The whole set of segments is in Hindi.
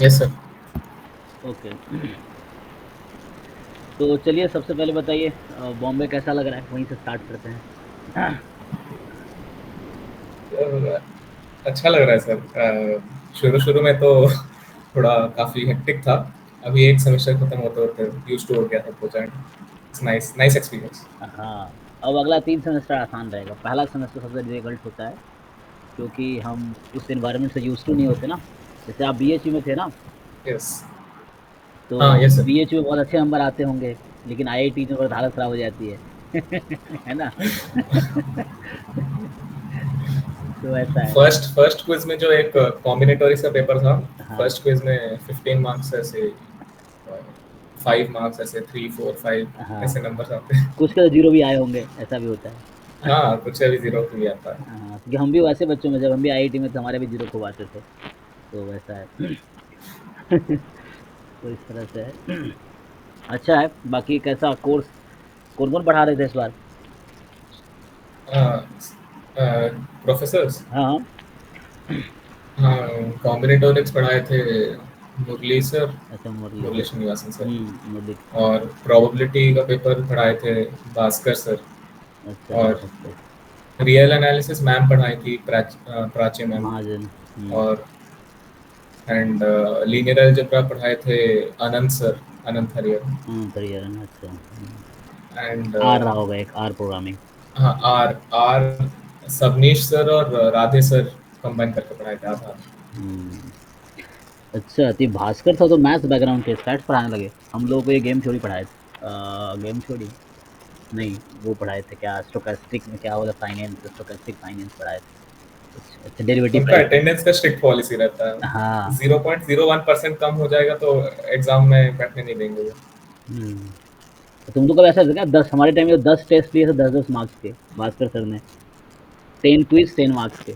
Yes sir. ओके। तो चलिए सबसे पहले बताइए, बॉम्बे कैसा लग रहा है, वहीं से स्टार्ट करते हैं। अच्छा लग रहा है सर। शुरू शुरू में तो थोड़ा काफी हेक्टिक था। अभी एक सेमेस्टर खत्म होते होते यूज टू हो गया सब कुछ and it's nice nice experience. हाँ, अब अगला 3 सेमेस्टर आसान रहेगा। पहला सेमेस्टर सबसे डिफिकल्ट होता है, क्योंकि हम उस एनवायरनमेंट से यूज टू नहीं होते ना। जैसे आप बीएचयू में थे ना, यस। तो हाँ यस सर। बीएचयू में बहुत अच्छे नंबर आते होंगे, लेकिन आईआईटी में हालत खराब हो जाती है। है ना? तो ऐसा है। फर्स्ट फर्स्ट क्विज में जो एक कॉम्बिनेटोरिक्स का पेपर था, हाँ, फर्स्ट क्विज में 15 मार्क्स ऐसे, 5 मार्क्स ऐसे, 3 4 5 हाँ, ऐसे नंबर आते हैं। कुछ का जीरो भी आए होंगे, ऐसा भी होता है। हाँ कुछ अभी जीरो पे भी आता है। हाँ, क्योंकि हम भी वैसे बच्चों में, जब हम भी आईआईटी में थे, हमारे भी जीरो खूब आते थे। तो वैसा है। तो इस तरह से है। अच्छा है। बाकी कैसा कोर्स, कौन कौन पढ़ा रहे थे इस बार? प्रोफेसर्स। हाँ हाँ। हाँ कॉम्बिनेटोरिक्स पढ़ाए थे मुरली सर, अच्छा, मुरली। मुरली श्रीनिवासन सर। मुरली। और प्रोबेबिलिटी का पेपर पढ़ाए थे भास्कर सर। अच्छा अच्छा, और भास्कर। रियल एनालिसिस मैम पढ़ाई थी प्राची मैम। महाजन। और एंड लीनियर अलजेब्रा पढ़ाए थे अनंत सर, अनंत हरियर। परिचालन, अच्छा। एंड आर रहा होगा एक, आर प्रोग्रामिंग। हाँ आर आर सबनीश सर और राधे सर कंबाइन करके पढ़ाए थे आधार। हम्म। अच्छा, तो ये भास्कर था तो मैथ्स बैकग्राउंड के स्टैट्स पढ़ाने लगे। हम लोग को ये गेम थ्योरी पढ़ाए थे। गेम थ्योरी नहीं, वो पढ़ाए थे क्या, स्टोकेस्टिक में क्या होगा, फाइनेंस, स्टोकेस्टिक फाइनेंस पढ़ाए थे कुछ। अच्छा, डेरिवेटिव उनका प्राइसिंग। अटेंडेंस का स्ट्रिक्ट पॉलिसी रहता हाँ। है, 0.01% कम हो जाएगा तो एग्जाम में बैठने नहीं देंगे वो। हम्म। तो तुम तो कब ऐसा था क्या, 10, हमारे टाइम में 10 टेस्ट लिए थे, 10-10 मार्क्स के, भास्कर सर ने। 10 क्विज 10 मार्क्स के।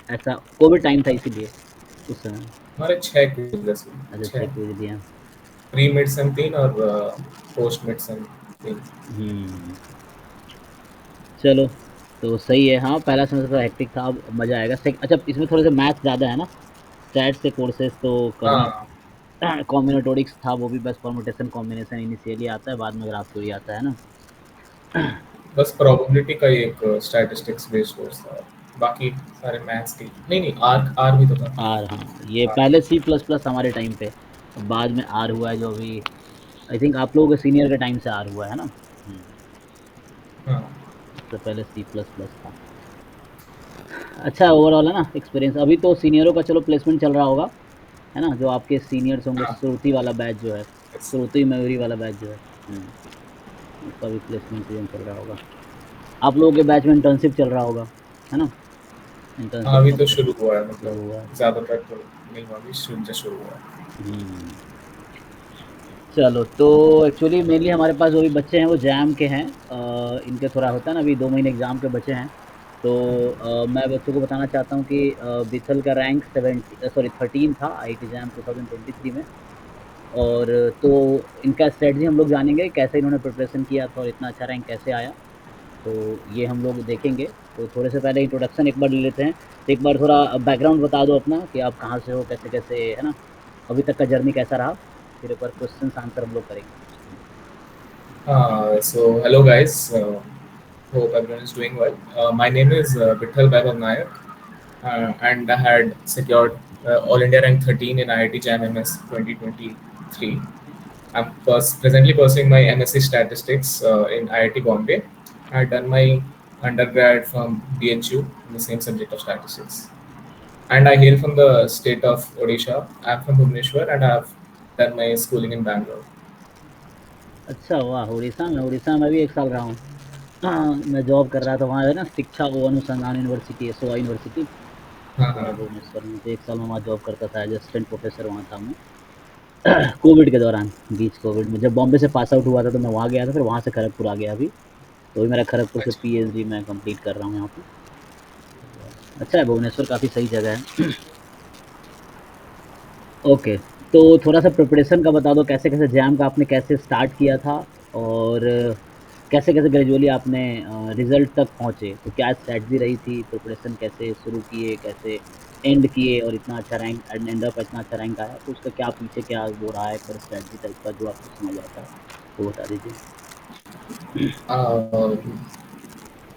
ऐसा कोविड टाइम था इसीलिए, उस समय। हमारे 6 क्विज़, अच्छा, 6 छः। क्विज दिया। प्री मिड सेम 3 और पोस्ट मिड सेम 3। हम्म। चलो, तो सही है। हाँ, पहला सेमेस्टर थोड़ा हेक्टिक था, अब मजा आएगा। अच्छा, इसमें थोड़े से मैथ्स ज्यादा है ना, स्टैट्स के कोर्सेज तो करने। हाँ कॉम्बिनेटोरिक्स था, वो भी बस परमुटेशन कॉम्बिनेशन इनिशियली आता है, बाद में ग्राफ थ्योरी आता है ना। बस प्रोबेबिलिटी का ही एक स्टैटिस्टिक्स बेस्ड कोर्स था। बाकी सारे मैथ्स के, नहीं नहीं, आर आर भी तो था। आर, हाँ, ये आर। पहले सी प्लस प्लस हमारे टाइम पे, बाद में आर हुआ है, जो अभी आई थिंक आप लोगों के सीनियर के टाइम से आर हुआ है ना। हाँ उससे पहले सी प्लस प्लस था। अच्छा, ओवरऑल है ना एक्सपीरियंस। अभी तो सीनियरों का चलो प्लेसमेंट चल रहा होगा, है ना, जो आपके सीनियर्स होंगे, हाँ। श्रुति वाला बैच जो है, yes। श्रुति मयूरी वाला बैच जो है। उसका भी प्लेसमेंट सीजन चल रहा होगा। आप लोगों के बैच में इंटर्नशिप चल रहा होगा, है ना? हाँ इंटर्नशिप अभी का तो शुरू हुआ है, शुरू हुआ है। मतलब ज़्यादातर तो नहीं हुआ, अभी शुरू हुआ है। हम्म। चलो, तो एक्चुअली मेनली हमारे पास जो भी बच्चे हैं वो जैम के हैं। इनके थोड़ा होता है ना, अभी 2 महीने एग्जाम के बचे हैं। तो मैं बच्चों को बताना चाहता हूँ कि बिथल का रैंक 13 था आईआईटी जैम 2023 में। और तो इनका स्ट्रेटजी हम लोग जानेंगे, कैसे इन्होंने प्रिपरेशन किया था और इतना अच्छा रैंक कैसे आया। तो ये हम लोग देखेंगे। तो थोड़े से पहले इंट्रोडक्शन एक बार ले लेते हैं। तो एक बार थोड़ा बैकग्राउंड बता दो अपना, कि आप कहाँ से हो, कैसे कैसे, है ना, अभी तक का जर्नी कैसा रहा। फिर एक बार क्वेश्चन आंसर हम लोग करेंगे। So hello guys, hope everyone is doing well. My name is Vitthal Vaibhav Nayak, and I had secured All India rank 13 in IIT JAM MS 2023. I'm presently pursuing my MSc Statistics in IIT Bombay. I had done my undergrad from BHU in the same subject of statistics. And I hail from the state of Odisha. I'm from Bhubaneswar and I've done my schooling in Bangalore. अच्छा, वाह, उड़ीसा में। उड़ीसा में भी 1 साल रहा हूँ। हाँ, मैं जॉब कर रहा था वहाँ, है ना, शिक्षा वो अनुसंधान यूनिवर्सिटी है, सोआ यूनिवर्सिटी। हाँ तो हाँ। मैं भुवनेश्वर में, तो 1 साल में वहाँ जॉब करता था, एज असिस्टेंट प्रोफेसर वहाँ था मैं। कोविड के दौरान, बीच कोविड में, जब बॉम्बे से पास आउट हुआ था तो मैं वहाँ गया था, फिर वहाँ से खड़गपुर आ गया अभी। तो अभी मेरा खड़गपुर से अच्छा। पीएचडी मैं कंप्लीट कर रहा हूँ यहाँ पे। अच्छा है, भुवनेश्वर काफ़ी सही जगह है। ओके। तो थोड़ा सा प्रिपरेशन का बता दो, कैसे कैसे जैम का आपने कैसे स्टार्ट किया था, और कैसे कैसे ग्रेजुअली आपने रिजल्ट तक पहुँचे, तो क्या स्ट्रैटेजी रही थी, प्रिपरेशन कैसे शुरू किए, कैसे एंड किए और इतना अच्छा रैंक एंड अप इतना अच्छा रैंक आया, तो उसका क्या पीछे क्या वो रहा है फिर स्ट्रेटजी टाइप का जो आपको समझ आता है, वो बता दीजिए।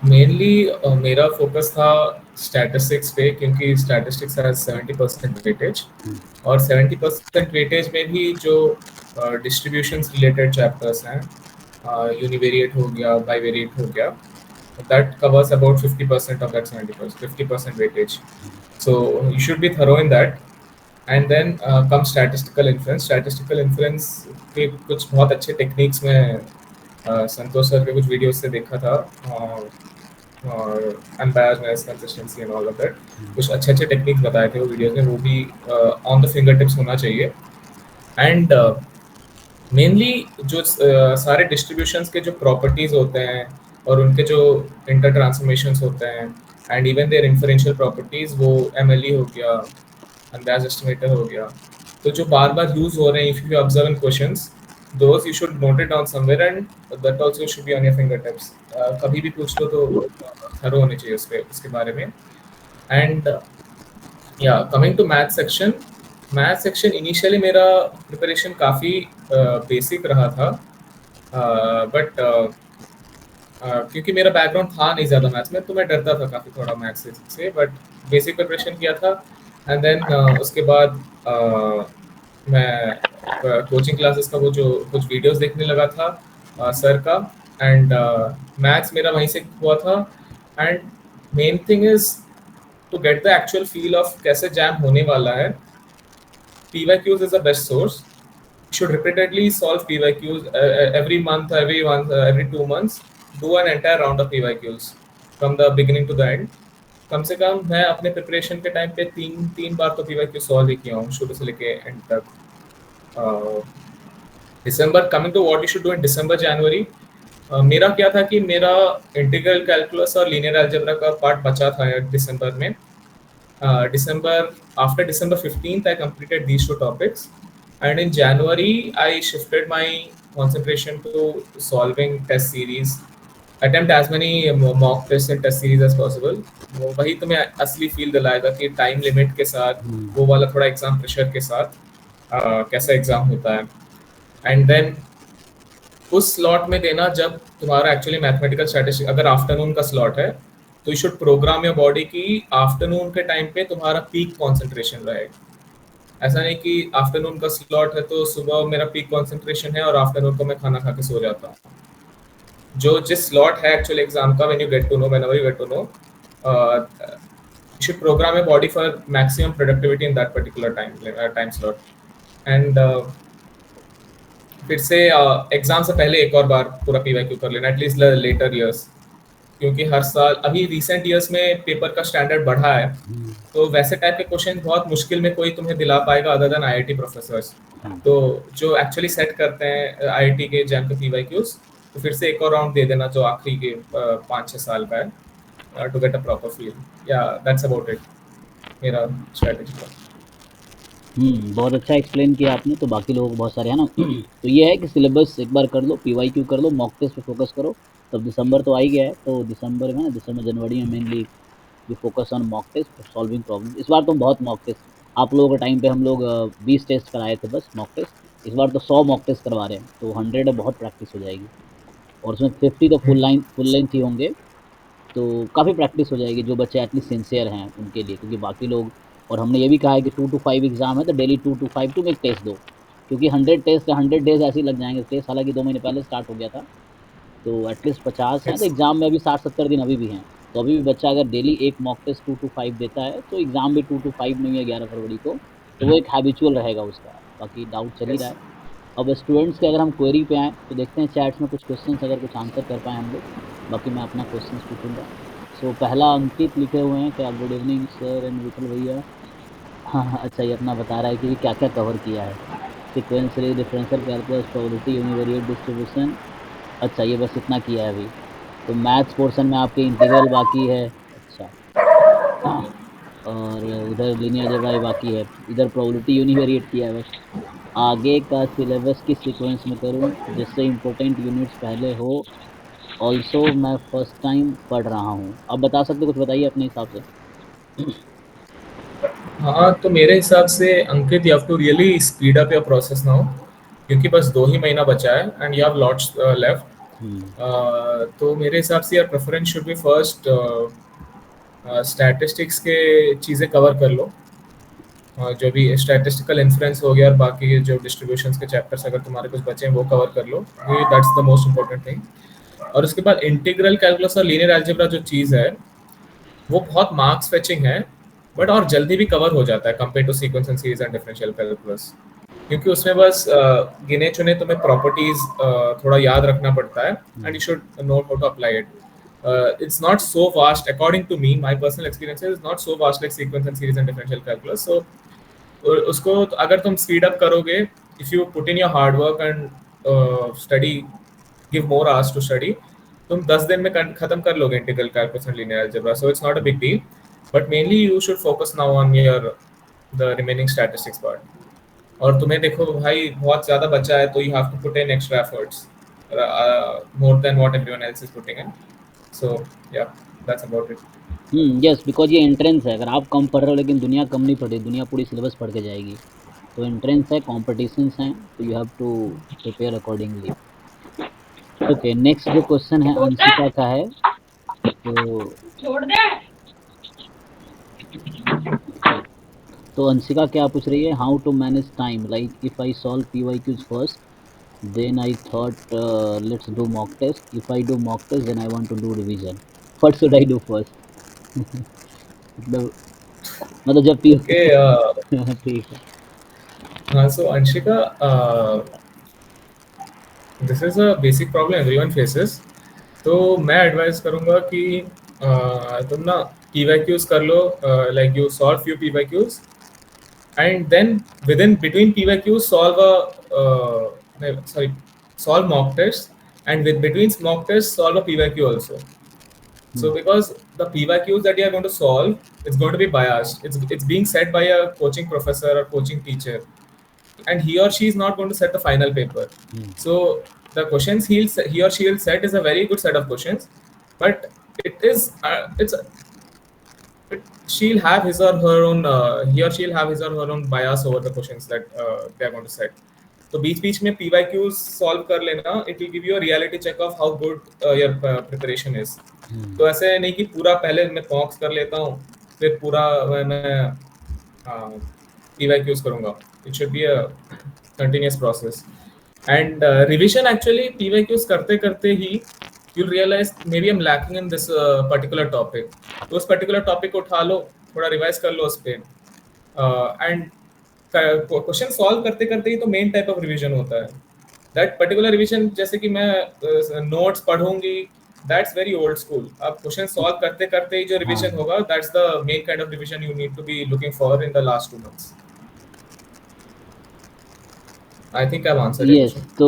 मेनली मेरा फोकस था स्टैटिस्टिक्स पे, क्योंकि स्टैटिस्टिक्स हैज 70% वेटेज, हुँ, और 70% वेटेज में भी जो डिस्ट्रीब्यूशंस रिलेटेड चैप्टर्स हैं, यूनिवेरिएट हो गया, बाइवेरिएट हो गया, that covers about 50% of that 70%, 50% weightage. So you should be thorough in that. And then comes statistical inference. Statistical inference के कुछ बहुत अच्छे टेक्निक्स में संतोष सर के कुछ वीडियोस से देखा था, और unbiased consistency and all of that, हुँ, कुछ अच्छे अच्छे टेक्निक्स बताए थे वो वीडियोस में, वो भी ऑन द फिंगर टिप्स होना चाहिए। एंड मेनली जो सारे डिस्ट्रीब्यूशंस के जो प्रॉपर्टीज होते हैं और उनके जो इंटर ट्रांसफॉर्मेशंस होते हैं, and even there inferential properties, वो एमएलई हो गया, अंदाज एस्टिमेटर हो गया, तो जो बार बार यूज हो रहे हैं, if you observe in questions, those you should note it down somewhere, and that also should be on your finger tips. कभी भी पूछ लो तो थरो होने चाहिए उसके बारे में। एंड या coming to math section initially मेरा प्रिपरेशन काफ़ी बेसिक रहा था, बट क्योंकि मेरा बैकग्राउंड था नहीं ज़्यादा मैथ्स में, तो मैं डरता था काफ़ी थोड़ा मैथ्स से, बट बेसिक प्रिपरेशन किया था। एंड देन उसके बाद मैं कोचिंग क्लासेस का वो जो कुछ वीडियोस देखने लगा था सर का, एंड मैथ्स मेरा वहीं से हुआ था। And main thing is to get the actual feel of कैसे जैम होने वाला है, PYQs is the best source. You should repeatedly solve PYQs every 2 months. Do an entire round of PYQs from the beginning to the end. कम से कम मैं अपने प्रिपरेशन के टाइम पे तीन तीन बार तो PYQ सॉल्व ही किया हूँ, शुरू से लेके एंड तक। December, coming to what you should do in December January, मेरा क्या था कि मेरा इंटीग्रल कैलकुलस और लीनियर अलजेब्रा का पार्ट बचा था दिसंबर में। December After December 15th, I completed these two topics, and in January, I shifted my concentration to solving test series. Attempt as many mock tests and test series as possible. वो वही तुम्हें असली फील दिलाएगा कि टाइम लिमिट के साथ, हुँ, वो वाला थोड़ा एग्जाम प्रेशर के साथ कैसा एग्जाम होता है। एंड देन उस स्लॉट में देना जब तुम्हारा एक्चुअली मैथमेटिकल स्टैटिस्टिक्स, अगर आफ्टरनून का स्लॉट है, तो you should program your body की आफ्टरनून के टाइम पे तुम्हारा पीक कंसंट्रेशन रहे। ऐसा नहीं कि आफ्टरनून का स्लॉट है तो सुबह मेरा पीक कंसंट्रेशन है और आफ्टरनून को मैं खाना खा के सो जाता हूँ। जो जिस स्लॉट है एक्चुअल एग्जाम का, when you get to know, whenever you get to know, you should program your body for maximum productivity in that particular time slot. And फिर से एग्जाम से पहले एक और बार पूरा PYQ कर लेना, एटलीस्ट लेटर ईयर्स, क्योंकि हर साल अभी रिसेंट ईयर्स में पेपर का स्टैंडर्ड बढ़ा है, हुँ, तो वैसे टाइप के क्वेश्चन बहुत मुश्किल में कोई तुम्हें दिला पाएगा अदर देन IIT प्रोफेसर्स। हुँ। तो जो एक्चुअली सेट करते हैं IIT के जैम के PYQs, तो फिर से एक और राउंड दे देना जो आखिरी के 5-6 साल का है, to get a proper feel. या दैट्स अबाउट इट, मेरा स्ट्रेटजी का। बहुत अच्छा एक्सप्लेन किया आपने, तो बाकी लोग बहुत सारे हैं ना। तो ये है कि सिलेबस एक बार कर लो, PYQ कर लो, मॉक टेस्ट पे फोकस करो। तब दिसंबर तो आ ही गया है, तो दिसंबर में ना, दिसंबर जनवरी में mainly we focus on mock test solving problem. इस बार तो बहुत मॉक टेस्ट, आप लोगों के टाइम पे हम लोग 20 टेस्ट कराए थे बस मॉक टेस्ट, इस बार तो 100 मॉक टेस्ट करवा रहे हैं, तो 100 बहुत प्रैक्टिस हो जाएगी। और उसमें 50 तो फुल लेंथ ही होंगे, तो काफ़ी प्रैक्टिस हो जाएगी जो बच्चे एटलीस्ट सिंसियर हैं उनके लिए, क्योंकि बाकी लोग, और हमने ये भी कहा है कि 2 to 5 एग्जाम है, तो डेली 2 to 5 तुम एक टेस्ट दो, क्योंकि 100 टेस्ट या 100 डेज ऐसे ही लग जाएंगे टेस्ट, हालांकि 2 महीने पहले स्टार्ट हो गया था, तो एटलीस्ट 50 हैं, तो इट्स एग्जाम में अभी 60-70 दिन अभी भी हैं। तो अभी भी बच्चा अगर डेली एक मॉक टेस्ट 2 to 5 देता है, तो एग्जाम भी 2 to 5 नहीं है 11 फरवरी को, तो वो एक हैबिचुअल रहेगा उसका। बाकी डाउट चल ही रहा है। अब स्टूडेंट्स के अगर हम क्वेरी पे आएँ, तो देखते हैं चैट्स में कुछ क्वेश्चंस अगर कुछ आंसर कर पाएँ हम लोग, बाकी मैं अपना क्वेश्चंस पूछूंगा। सो पहला अंकित लिखे हुए हैं क्या, good evening sir and Vitthal भैया। हाँ हाँ, अच्छा, ये अपना बता रहा है कि क्या क्या कवर किया है। Sequence series, differential calculus, probability, univariate distribution. अच्छा, ये बस इतना किया है अभी। तो मैथ्स पोर्शन में आपके इंटीग्रल बाकी है। अच्छा। और उधर लीनियर अलजेब्रा बाकी है, इधर प्रोबेबिलिटी यूनिवेरिएट किया है बस। आगे का सिलेबस किस सीक्वेंस में करूं जिससे इम्पोर्टेंट यूनिट्स पहले हो, ऑल्सो मैं फर्स्ट टाइम पढ़ रहा हूँ। आप बता सकते, कुछ बताइए अपने हिसाब से। हाँ, तो मेरे हिसाब से Ankit, you have to really speed up your process now, क्योंकि बस 2 ही महीना बचा है and you have lots left. हम्म। तो मेरे हिसाब से यार preference should be first, statistics के चीज़ें कवर कर लो। जो भी स्टैटिस्टिकल इन्फ्लुएंस हो गया और बाकी के जो डिस्ट्रीब्यूशंस के चैप्टर्स अगर तुम्हारे कुछ बचे हैं वो कवर कर लो, that's the most important thing. और उसके बाद इंटीग्रल कैलकुलस और लीनियर अलजेब्रा जो चीज़ है वो बहुत मार्क्स फेचिंग है, बट और जल्दी भी कवर हो जाता है compare to sequence and series and differential calculus. क्योंकि उसमें बस गिने चुने तुम्हें प्रॉपर्टीज थोड़ा याद रखना पड़ता है and you should know how to apply it. It's not so vast according to me, my personal experience is not so vast like sequence and series and differential calculus. So उसको अगर तुम स्पीड अप करोगे, if you put in your hard work and study, give more hours to study, तुम 10 दिन में खत्म कर लोगे integral calculus and linear algebra, so it's not a big deal. But mainly you should focus now on your the remaining statistics part. और तुम्हें देखो भाई बहुत ज्यादा बचा है, तो you have to put in extra efforts more than what everyone else is putting in. So yeah, that's about it. Yes, because ये एंट्रेंस है। अगर आप कम पढ़ रहे हो लेकिन दुनिया कम नहीं पढ़ रही, दुनिया पूरी सिलेबस पढ़ के जाएगी। तो एंट्रेंस है, कॉम्पिटिशन्स हैं, तो you have to prepare accordingly. Okay, next जो क्वेश्चन है अंशिका का है। तो अंशिका क्या पूछ रही है, how to manage time, like if I solve PYQs first, then I thought let's do mock test. If I do mock test, then I want to do revision. What should I do first? मतलब जब पी ओके, ठीक है। हाँ, so Anshika, this is a basic problem everyone faces. तो मैं एडवाइस करूंगा कि तुम ना पीवाईक्यूज कर लो, like you solve few PYQs and then within between PYQs solve sorry, solve mock tests, and with between mock tests solve a PYQ also. So because the PYQs that you are going to solve, it's going to be biased. It's being set by a coaching professor or coaching teacher, and he or she is not going to set the final paper. So the questions he or she will set is a very good set of questions, but she'll have his or her own he or she'll have his or her own bias over the questions that they are going to set. तो बीच बीच में PYQs सॉल्व कर लेना, it will give you a reality check of how good your preparation is. तो ऐसे नहीं कि पूरा पहले मैं मॉक्स कर लेता हूँ फिर पूरा मैं PYQs करूँगा। It should be a continuous process. And revision actually PYQs करते करते ही you'll realize maybe I'm lacking in this particular topic. तो उस particular topic को उठा लो, थोड़ा रिवाइज कर लो उस पे, एंड क्वेश्चन सॉल्व करते करते ही तो मेन टाइप ऑफ रिवीजन होता है। दैट पर्टिकुलर रिवीजन, जैसे कि मैं नोट्स पढ़ूंगी, दैट्स वेरी ओल्ड स्कूल। अब क्वेश्चन सॉल्व करते करते ही जो रिवीजन होगा, that's the main kind of revision you need to be looking for in the last 2 months। I think I answered your yes, question. तो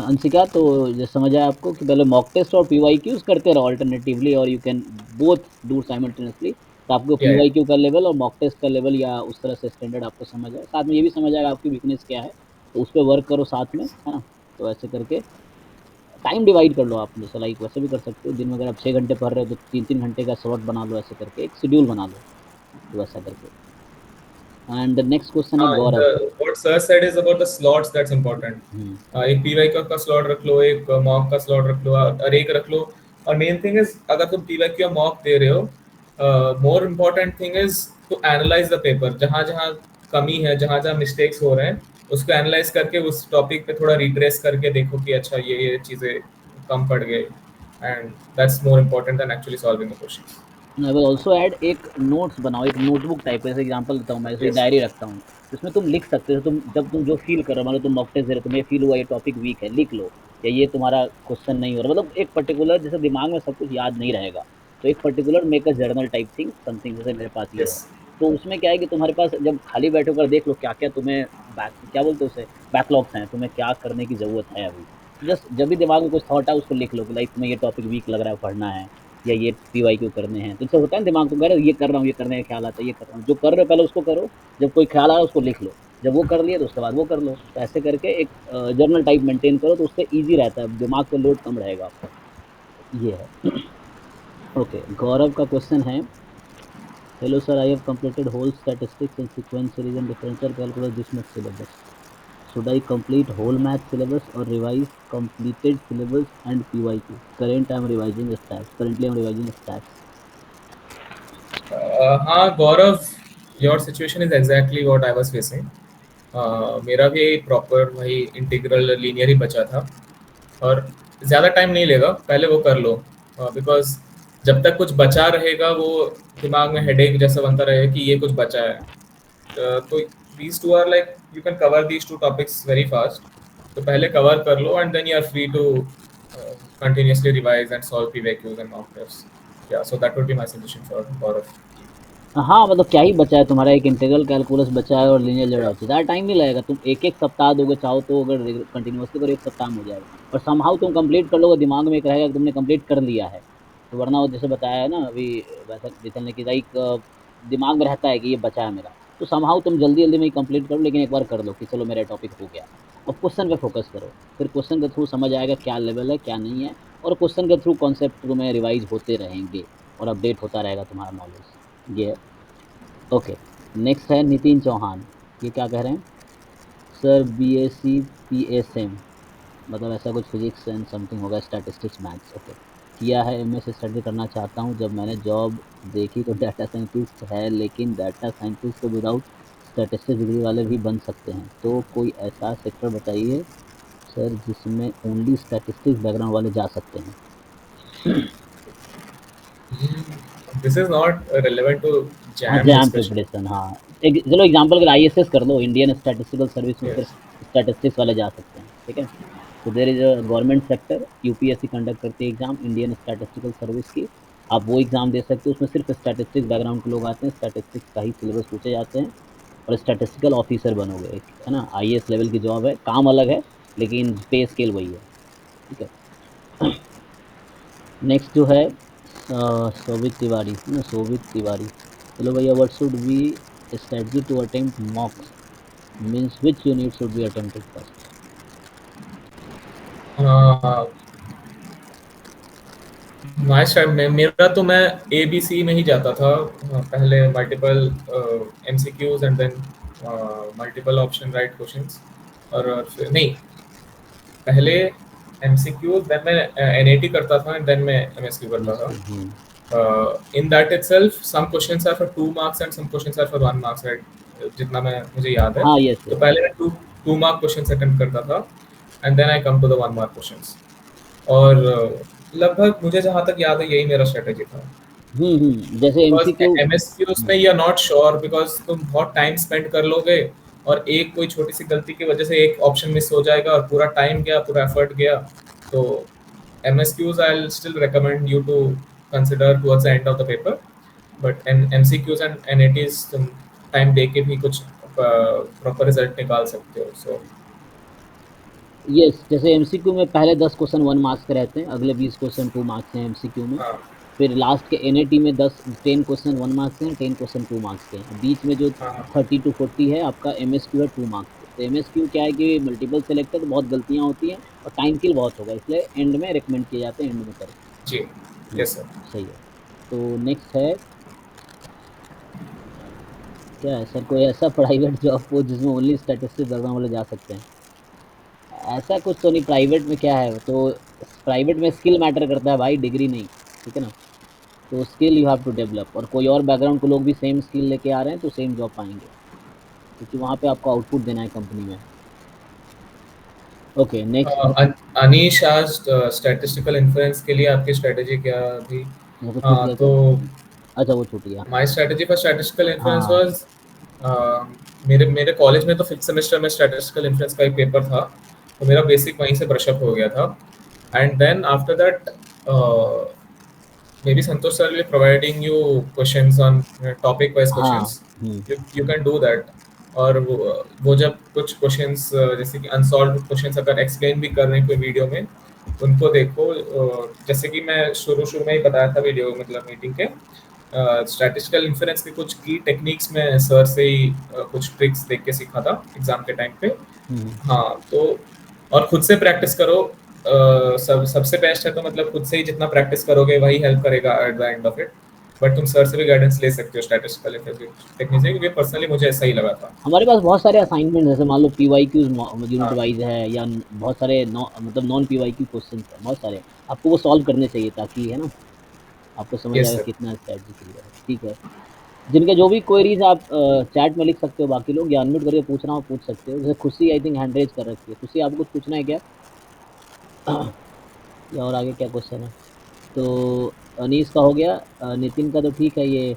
अंशिका, तो जो समझ आया आपको कि पहले मॉक टेस्ट और PYQs करते रहो अल्टरनेटिवली, और you can both do simultaneously. तो आपको या PYQ का लेवल और मॉक टेस्ट का लेवल या उस तरह से स्टैंडर्ड आपको समझ आए। साथ में ये भी समझ आएगा आपकी वीकनेस क्या है, तो उस पर वर्क करो साथ में, है ना। तो ऐसे करके टाइम डिवाइड कर लो आप, जैसे लाइक वैसे भी कर सकते हो। दिन में अगर आप 6 घंटे पढ़ रहे हो तो 3-3 घंटे का स्लॉट बना लो, ऐसे करके एक शेड्यूल बना लो, तो वैसा करके। एंड नेक्स्ट क्वेश्चन है गौरव। what sir said is about the slots that's important। हम्म। एक पीवाई का स्लॉट रख लो, एक मॉक का स्लॉट रख लो, और एक रख लो। और मेन थिंग इज, अगर तुम पीवाई या मॉक दे रहे हो, more important thing is to analyse the paper. जहाँ जहाँ कमी है, जहाँ जहाँ मिस्टेक्स हो रहे हैं, उसको एनालाइज करके उस टॉपिक पे थोड़ा रिट्रेस करके देखो कि अच्छा ये चीज़ें कम पड़ गई, and that's more important then actually solving the question. I will also add, एक नोट्स बनाओ, एक नोटबुक टाइप। जैसे एग्जांपल देता हूँ मैं, जैसे यस। डायरी रखता हूँ, इसमें तुम लिख सकते हो। तुम जब तुम जो फील कर रहे हो, मान लो तुम मॉक टेस्ट दे रहे हो, तुम्हें फील हुआ ये टॉपिक वीक है, लिख लो। या ये तुम्हारा क्वेश्चन नहीं हो रहा, मतलब एक पर्टिकुलर, जैसे दिमाग में सब कुछ याद नहीं रहेगा, तो एक particular make a journal type thing something, जैसे मेरे पास ये यस। है। तो उसमें क्या है कि तुम्हारे पास जब खाली बैठे कर देख लो क्या क्या तुम्हें क्या बोलते हैं उसे, बैकलॉग्स हैं, तुम्हें क्या करने की जरूरत है अभी। जस्ट जब भी दिमाग में कुछ थॉट है उसको लिख लो कि लाइक तुम्हें ये टॉपिक वीक लग रहा है, पढ़ना है, या ये PYQ करने हैं। तो इससे होता है दिमाग को, कह रहे ये कर रहा हूँ, ये करने का ख्याल आता है, ये कर रहा हूँ, जो कर रहे हो पहले उसको करो। जब कोई ख्याल आया उसको लिख लो। जब वो कर लिया तो उसके बाद वो कर लो। तो ऐसे करके एक जर्नल टाइप मेंटेन करो, तो उससे ईजी रहता है, दिमाग पे लोड कम रहेगा आपका। ये है। ओके, गौरव का क्वेश्चन है, Hello sir, I have completed whole statistics and sequence series and differential calculus this much syllabus. Should I complete whole math syllabus or revise completed syllabus and PYQ? Currently I'm revising stats. हाँ Gaurav, your situation is exactly what I was facing. मेरा भी प्रॉपर वही इंटीग्रल लीनियर ही बचा था। और ज़्यादा टाइम नहीं लेगा, पहले वो कर लो। बिकॉज जब तक कुछ बचा रहेगा वो दिमाग में हेडेक जैसा बनता रहेगा कि ये कुछ बचा है। तो these two are like you can cover these two topics very fast। तो पहले कवर कर लो and then you are free to continuously revise and solve PYQs and mock tests। Yeah, so that would be my suggestion for Gaurav। हाँ, मतलब क्या ही बचा है तुम्हारा, एक इंटीग्रल कैलकुलस बचा है और लीनियर Yeah। अलजेब्रा। ज़्यादा टाइम नहीं लगेगा, तुम एक-एक सप्ताह दोगे चाहो तो, अगर कंटिन्यूअसली करो 1 सप्ताह में हो जाएगा। और समहाउ तुम कंप्लीट कर लोगे, दिमाग में एक रहेगा कि तुमने कंप्लीट कर लिया है। तो वरना वो जैसे बताया है ना अभी, वैसा विथल ने कि लाइक दिमाग में रहता है कि ये बचा है मेरा। तो समहाउ तुम जल्दी-जल्दी में ही कंप्लीट करो, लेकिन एक बार कर लो कि चलो मेरा टॉपिक हो गया। अब क्वेश्चन पे फोकस करो, फिर क्वेश्चन के थ्रू समझ आएगा क्या लेवल है, क्या नहीं है, और क्वेश्चन के थ्रू कॉन्सेप्ट तुम्हें रिवाइज़ होते रहेंगे और अपडेट होता रहेगा तुम्हारा नॉलेज। ये है। ओके, नेक्स्ट है नितिन चौहान। ये क्या कह रहे हैं? सर बीएससी पीएसएम, मतलब ऐसा कुछ फिजिक्स एंड समथिंग होगा, स्टैटिस्टिक्स मैथ्स। ओके, किया है, एमएस स्टडी करना चाहता हूँ। जब मैंने जॉब देखी तो डाटा साइंटिस्ट है, लेकिन डाटा साइंटिस्ट तो विदाउट स्टैटिस्टिक्स डिग्री वाले भी बन सकते हैं। तो कोई ऐसा सेक्टर बताइए सर जिसमें ओनली स्टैटिस्टिक्स बैकग्राउंड वाले जा सकते हैं। This is not relevant to हाँ, jam जैम discussion। प्रिपरेशन, हाँ। एक चलो एग्जांपल अगर आईएसएस कर लो, इंडियन स्टैटिस्टिकल सर्विस में सिर्फ Yes। स्टैटिस्टिक्स वाले जा सकते हैं, ठीक है? तो there is a government sector, UPSC conduct करती है एग्जाम इंडियन स्टैटिस्टिकल सर्विस की। आप वो एग्जाम दे सकते हो, उसमें सिर्फ स्टैटिस्टिक्स बैकग्राउंड के लोग आते हैं, स्टैटिस्टिक्स का ही सिलेबस पूछे जाते हैं। और स्टैटिस्टिकल ऑफिसर बनोगे, एक है ना, आईएएस लेवल की जॉब है, काम अलग है लेकिन पे स्केल वही है, ठीक है? नेक्स्ट जो है शोभित तिवारी, है ना, शोभित तिवारी। हेलो भैया, what should be strategy to attempt mocks, means which unit should be attempted first? हाँ, मेरा तो मैं ए बी सी में ही जाता था। पहले multiple MCQs and then multiple option right questions. और फिर नहीं, पहले एमसीक्यूज देन मैं एनएटी करता था एंड देन मैं एमएसक्यू करता था। MSQ, In that itself some questions are for 2 marks and some questions are for 1 marks, right? जितना मैं मुझे याद है। हाँ, यस तो यस। पहले मैं टू मार्क क्वेश्चन अटेम्प्ट करता था and then I come to the 1 mark questions. और लगभग मुझे जहाँ तक याद है यही मेरा स्ट्रेटेजी था। जैसे बिकॉज एमसीक्यू। एमएसक्यूज में you are not sure, because तुम बहुत टाइम स्पेंड कर लोगे और एक कोई छोटी सी गलती की वजह से एक ऑप्शन मिस हो जाएगा और पूरा टाइम गया, पूरा एफर्ट गया। तो MSQs I'll still recommend you to consider towards the end of the paper, but MCQs and NATs तुम टाइम दे के भी कुछ प्रॉपर रिजल्ट निकाल सकते हो। सो यस, जैसे एमसीक्यू में पहले 10 क्वेश्चन 1 मार्क्स के रहते हैं, अगले 20 क्वेश्चन 2 मार्क्स हैं एमसीक्यू में। हाँ फिर लास्ट के एनएटी में 10 क्वेश्चन 1 मार्क्स के हैं, 10 क्वेश्चन 2 मार्क्स के हैं। बीच में जो हाँ 30 टू 40 है आपका एमएसक्यू है 2 मार्क्स के। तो एमएसक्यू क्या है कि मल्टीपल सेलेक्ट है, तो बहुत गलतियाँ होती हैं और टाइम किल बहुत होगा, इसलिए एंड में रिकमेंड किए जाते हैं, एंड में करो। जी। हुँ, यस सर। सही है। तो नेक्स्ट है, क्या है सर, कोई ऐसा प्राइवेट जॉब हो जिसमें ओनली स्टैटिस्टिक्स बैकग्राउंड वाले जा सकते हैं? ऐसा कुछ तो नहीं, प्राइवेट में क्या है, तो प्राइवेट में स्किल मैटर करता है भाई, डिग्री नहीं, ठीक है ना? तो skill you have to develop, और कोई और बैकग्राउंड के लोग भी सेम स्किल लेके आ रहे हैं तो सेम जॉब पाएँगे, क्योंकि वहाँ पे आपको आउटपुट देना है कंपनी में। ओके, नेक्स्ट है। अनीश आज स्टैटिस्टिकल इन्फ्लुएंस के लिए आपकी स्ट्रेटेजी क्या थी? मेरे को छूट हाँ गया तो क्या? अच्छा, वो छूट गया। My strategy for statistical influence हाँ, वाज, मेरे मेरे कॉलेज में तो फिफ्थ सेमेस्टर में स्टैटिस्टिकल इन्फ्लुएंस का एक पेपर था। तो मेरा बेसिक वहीं से ब्रशअप हो गया था। And then after that maybe Santosh sir will be providing you questions on topic wise हाँ, questions। You can do that। और वो जब कुछ क्वेश्चंस जैसे कि अनसॉल्व क्वेश्चंस अगर एक्सप्लेन भी कर रहे हैं कोई वीडियो में, उनको देखो। जैसे कि मैं शुरू शुरू में ही बताया था वीडियो मतलब मीटिंग के, स्टैटिस्टिकल इन्फ्लुएंस के कुछ की टेक्निक्स में सर से ही कुछ ट्रिक्स देख के सीखा था एग्जाम के टाइम पे। हुँ, हाँ तो और खुद से प्रैक्टिस करो। सबसे बेस्ट है तो मतलब खुद से ही जितना प्रैक्टिस करोगे वही हेल्प करेगा at the end of it. But तुम सर से भी गाइडेंस ले सकते हो स्टैटिस्टिकल टेक्निक से, क्योंकि पर्सनली मुझे ऐसा ही लगा था। हमारे पास बहुत सारे असाइनमेंट, जैसे मान लो पीवाईक्यूज यूनिट हाँ। वाइज है, या बहुत सारे मतलब नॉन पीवाईक्यू क्वेश्चन है, बहुत सारे आपको वो सॉल्व करने चाहिए, ताकि है ना आपको समझ यस आएगा सर। कितना स्ट्रेटजी क्लियर है। ठीक है, जिनके जो भी क्वेरीज आप चैट में लिख सकते हो, बाकी लोग या अनम्यूट करके पूछना हो पूछ सकते हो। जैसे खुशी आई थिंक हैंड रेज कर रखी है। खुशी, आपको कुछ पूछना है क्या? या और आगे क्या क्वेश्चन है? तो अनीस का हो गया, नितिन का तो ठीक है ये।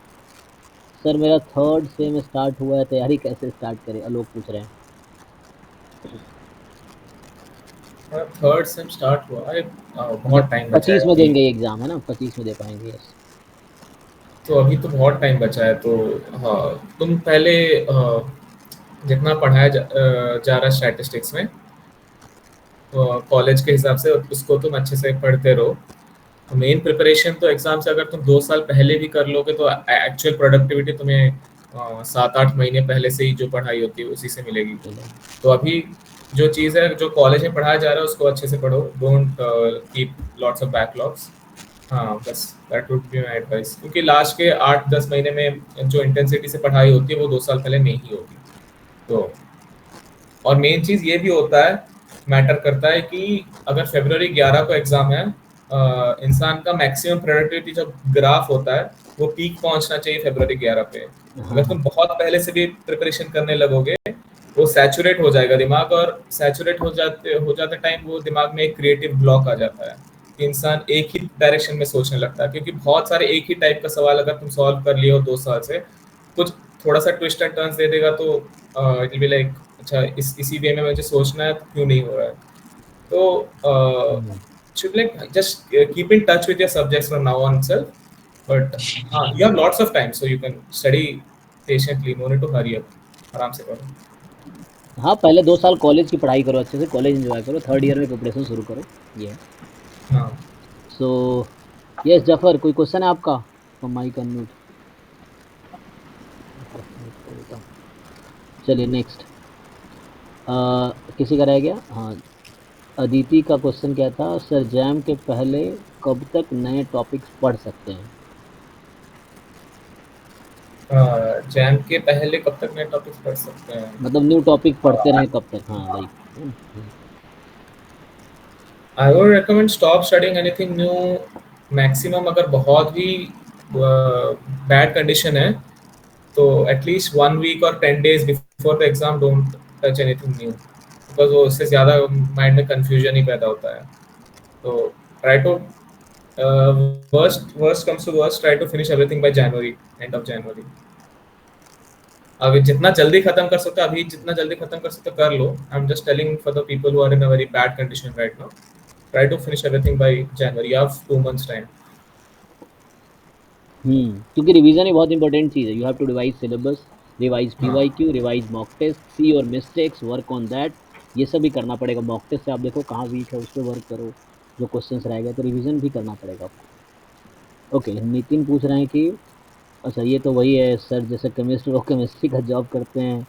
सर मेरा थर्ड सेम स्टार्ट हुआ है, तैयारी कैसे स्टार्ट करें, आलोक पूछ रहे हैं। थर्ड सेम स्टार्ट हुआ, अरे मतलब बहुत टाइम बचा है 25 में अभी। देंगे एग्जाम, है ना? 25 में दे पाएंगे, यस। तो अभी तो बहुत टाइम बचा है, तो हाँ तुम पहले जितना पढ़ाया जा रहा है स्टैटिस्टिक्स में, कॉलेज के हिसाब से उसको तुम अच्छे से पढ़ते रहो। मेन प्रिपरेशन तो एग्जाम से अगर तुम 2 साल पहले भी कर लोगे तो एक्चुअल प्रोडक्टिविटी तुम्हें 7-8 महीने पहले से ही जो पढ़ाई होती है उसी से मिलेगी। तो अभी जो चीज़ है, जो कॉलेज में पढ़ाया जा रहा है उसको अच्छे से पढ़ो, don't keep lots of backlogs. हाँ बस that would be my advice, क्योंकि लास्ट के 8-10 महीने में जो इंटेंसिटी से पढ़ाई होती है वो 2 साल पहले नहीं होगी। तो और मेन चीज ये भी होता है, मैटर करता है कि अगर February 11 को एग्जाम है, इंसान का मैक्सिमम प्रोडक्टिविटी जो ग्राफ होता है वो पीक पहुंचना चाहिए February 11 पे। हाँ अगर हाँ। तुम बहुत पहले से भी प्रिपरेशन करने लगोगे वो सैचुरेट हो जाएगा दिमाग, और सैचुरेट हो जाते टाइम वो दिमाग में एक क्रिएटिव ब्लॉक आ जाता है कि इंसान एक ही डायरेक्शन में सोचने लगता है, क्योंकि बहुत सारे एक ही टाइप का सवाल अगर तुम सॉल्व कर लिए हो 2 साल से, कुछ थोड़ा सा ट्विस्ट एंड टर्न्स दे देगा तो इट विल बी लाइक अच्छा इसी वे में मुझे सोचना है तो क्यों नहीं हो रहा है। तो हम्म। should like just keep in touch with your subjects from now on itself, but हाँ you have lots of time so you can study patiently, no need to hurry up, आराम से करो। हाँ, पहले 2 साल कॉलेज की पढ़ाई करो, अच्छे से कॉलेज एंजॉय करो, थर्ड ईयर में प्रिपरेशन शुरू करो, ये है। हाँ। सो यस जफर, कोई क्वेश्चन है आपका? Mic unmute. ओके, म्यूट कर देता हूँ। चलिए नेक्स्ट। किसी का रह गया? हाँ, अदिति का क्वेश्चन क्या था? सर जैम के पहले कब तक नए टॉपिक्स पढ़ सकते हैं? जैम के पहले कब तक नए टॉपिक्स पढ़ सकते हैं? मतलब न्यू टॉपिक पढ़ते रहें कब तक, हाँ वही है ना? I would recommend stop studying anything new maximum, अगर बहुत ही बैड कंडीशन है तो एटलीस्ट 1 वीक और 10 days before the exam don't touch anything new, because वो उससे ज़्यादा माइंड में कंफ्यूजन ही पैदा होता है। तो try to worst worst comes to worst, try to finish everything by January, end of January. अभी जितना जल्दी खत्म कर सकते हो, अभी जितना जल्दी खत्म कर सकते हो कर लो। I am just telling for the people who are in a very bad condition right now, try to finish everything by January, you have 2 months time. क्योंकि रिवीजन ही बहुत इंपॉर्टेंट चीज़ है। You have to revise syllabus, revise हाँ। PYQ, revise mock test, see your mistakes, work on that. ये सब भी करना पड़ेगा। मॉक टेस्ट से आप देखो कहाँ वीक है, उस पर वर्क करो। जो क्वेश्चंस रह गए तो रिवीजन भी करना पड़ेगा आपको। ओके, नितिन पूछ रहे हैं कि अच्छा ये तो वही है सर, जैसे केमिस्ट्री, वो केमिस्ट्री का जॉब करते हैं।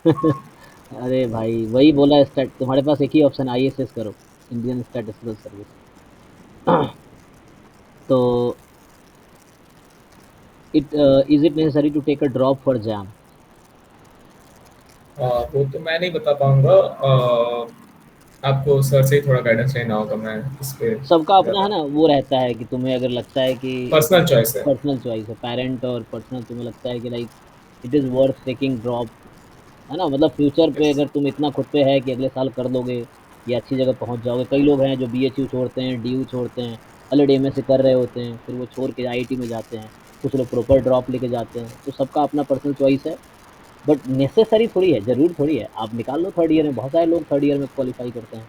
अरे भाई वही बोला, स्टैट तुम्हारे पास एक ही ऑप्शन, आईएसएस करो, इंडियन स्टैटिस्टिकल सर्विस। तो it is it necessary to take a drop for JAM? वो तो मैं नहीं बता पाऊंगा, आपको सर से ही थोड़ा गाइडेंस लेना होगा, मैं इस पे सबका अपना है ज़्यादा ना, वो रहता है कि तुम्हें अगर लगता है कि पर्सनल चॉइस है। पर्सनल चॉइस है, पेरेंट और पर्सनल, तुम्हें लगता है कि like it is worth taking drop, है ना? मतलब फ्यूचर पे यस। अगर तुम इतना खुद पे है कि अगले साल कर दोगे या अच्छी जगह पहुंच जाओगे। कई लोग हैं जो बीएचयू छोड़ते हैं, डीयू छोड़ते हैं, ऑलरेडी एमएससी कर रहे होते हैं, फिर वो छोड़ के आईआईटी में जाते हैं। कुछ लोग प्रॉपर ड्रॉप लेके जाते हैं, तो सबका अपना पर्सनल चॉइस है। बट नेसेसरी थोड़ी है, जरूरी थोड़ी है। आप निकाल लो थर्ड ईयर में, बहुत सारे लोग थर्ड ईयर में क्वालिफाई करते हैं।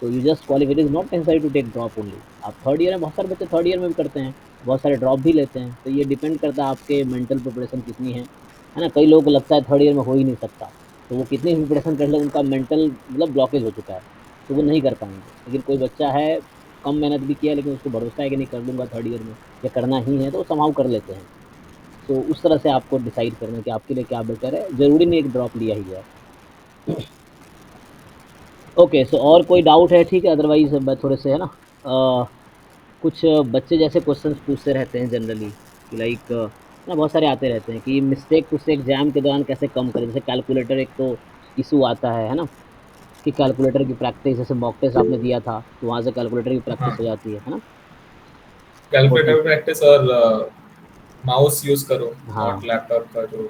So you just qualify, it is not necessary to take drop only. आप थर्ड ईयर में, बहुत सारे बच्चे थर्ड ईयर में भी करते हैं, बहुत सारे ड्रॉप भी लेते हैं। तो ये डिपेंड करता है आपके मेंटल प्रिपरेशन कितनी है ना? कई लोगों को लगता है थर्ड ईयर में हो ही नहीं सकता, तो वो कितनी प्रिपरेशन कर ले, उनका मेंटल मतलब ब्लॉकेज हो चुका है, तो वो नहीं कर पाएंगे। लेकिन कोई बच्चा है, कम मेहनत भी किया लेकिन उसको भरोसा है कि नहीं कर लूंगा थर्ड ईयर में, या करना ही है, तो वो संभाव कर लेते हैं। तो उस तरह से आपको डिसाइड करना है कि आपके लिए क्या बेटर है। जरूरी नहीं एक ड्रॉप लिया ही जाए। ओके, सो और कोई डाउट है? ठीक है, अदरवाइज मैं थोड़े से है ना, कुछ बच्चे जैसे क्वेश्चंस पूछते रहते हैं जनरली, कि लाइक ना बहुत सारे आते रहते हैं कि मिस्टेक उससे एग्जाम के दौरान कैसे कम करें। जैसे कैलकुलेटर एक तो इशू आता है ना, कि कैलकुलेटर की प्रैक्टिस, जैसे मॉक टेस्ट आपने दिया था तो वहाँ से कैलकुलेटर की प्रैक्टिस हो हाँ, जाती है ना। फोर्टी, कैलकुलेटर प्रैक्टिस और माउस यूज करो, हाँ नॉट लैपटॉप का जो।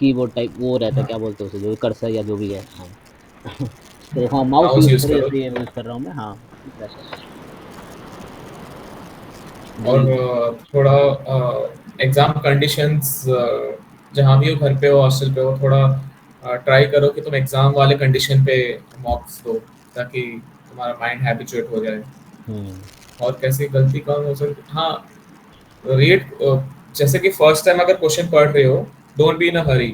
कीबोर्ड टाइप वो रहता है, हाँ, क्या बोलते हैं उसे, जो कर्सर या जो भी है, हाँ। तो हाँ माउस माउस यूज यूज करो, करो। जैसे ये यूज कर रहा हूँ मैं, हाँ ठीक रहता है। और नहीं। थोड़ा एग्जाम कंडीशंस जहाँ भी हो, घर पे हो, हॉस्टल पे हो, थोड़ा ट्राई करो कि तुम एग्जाम वाले कंडीशन पे मॉक्स दो, ताकि तुम्हारा माइंड हैबिचुएट हो जाए। हम्म। और कैसे गलती कम हो सकती, हाँ, रीड, जैसे कि फर्स्ट टाइम अगर क्वेश्चन पढ़ रहे हो, डोंट बी इन अ हरी।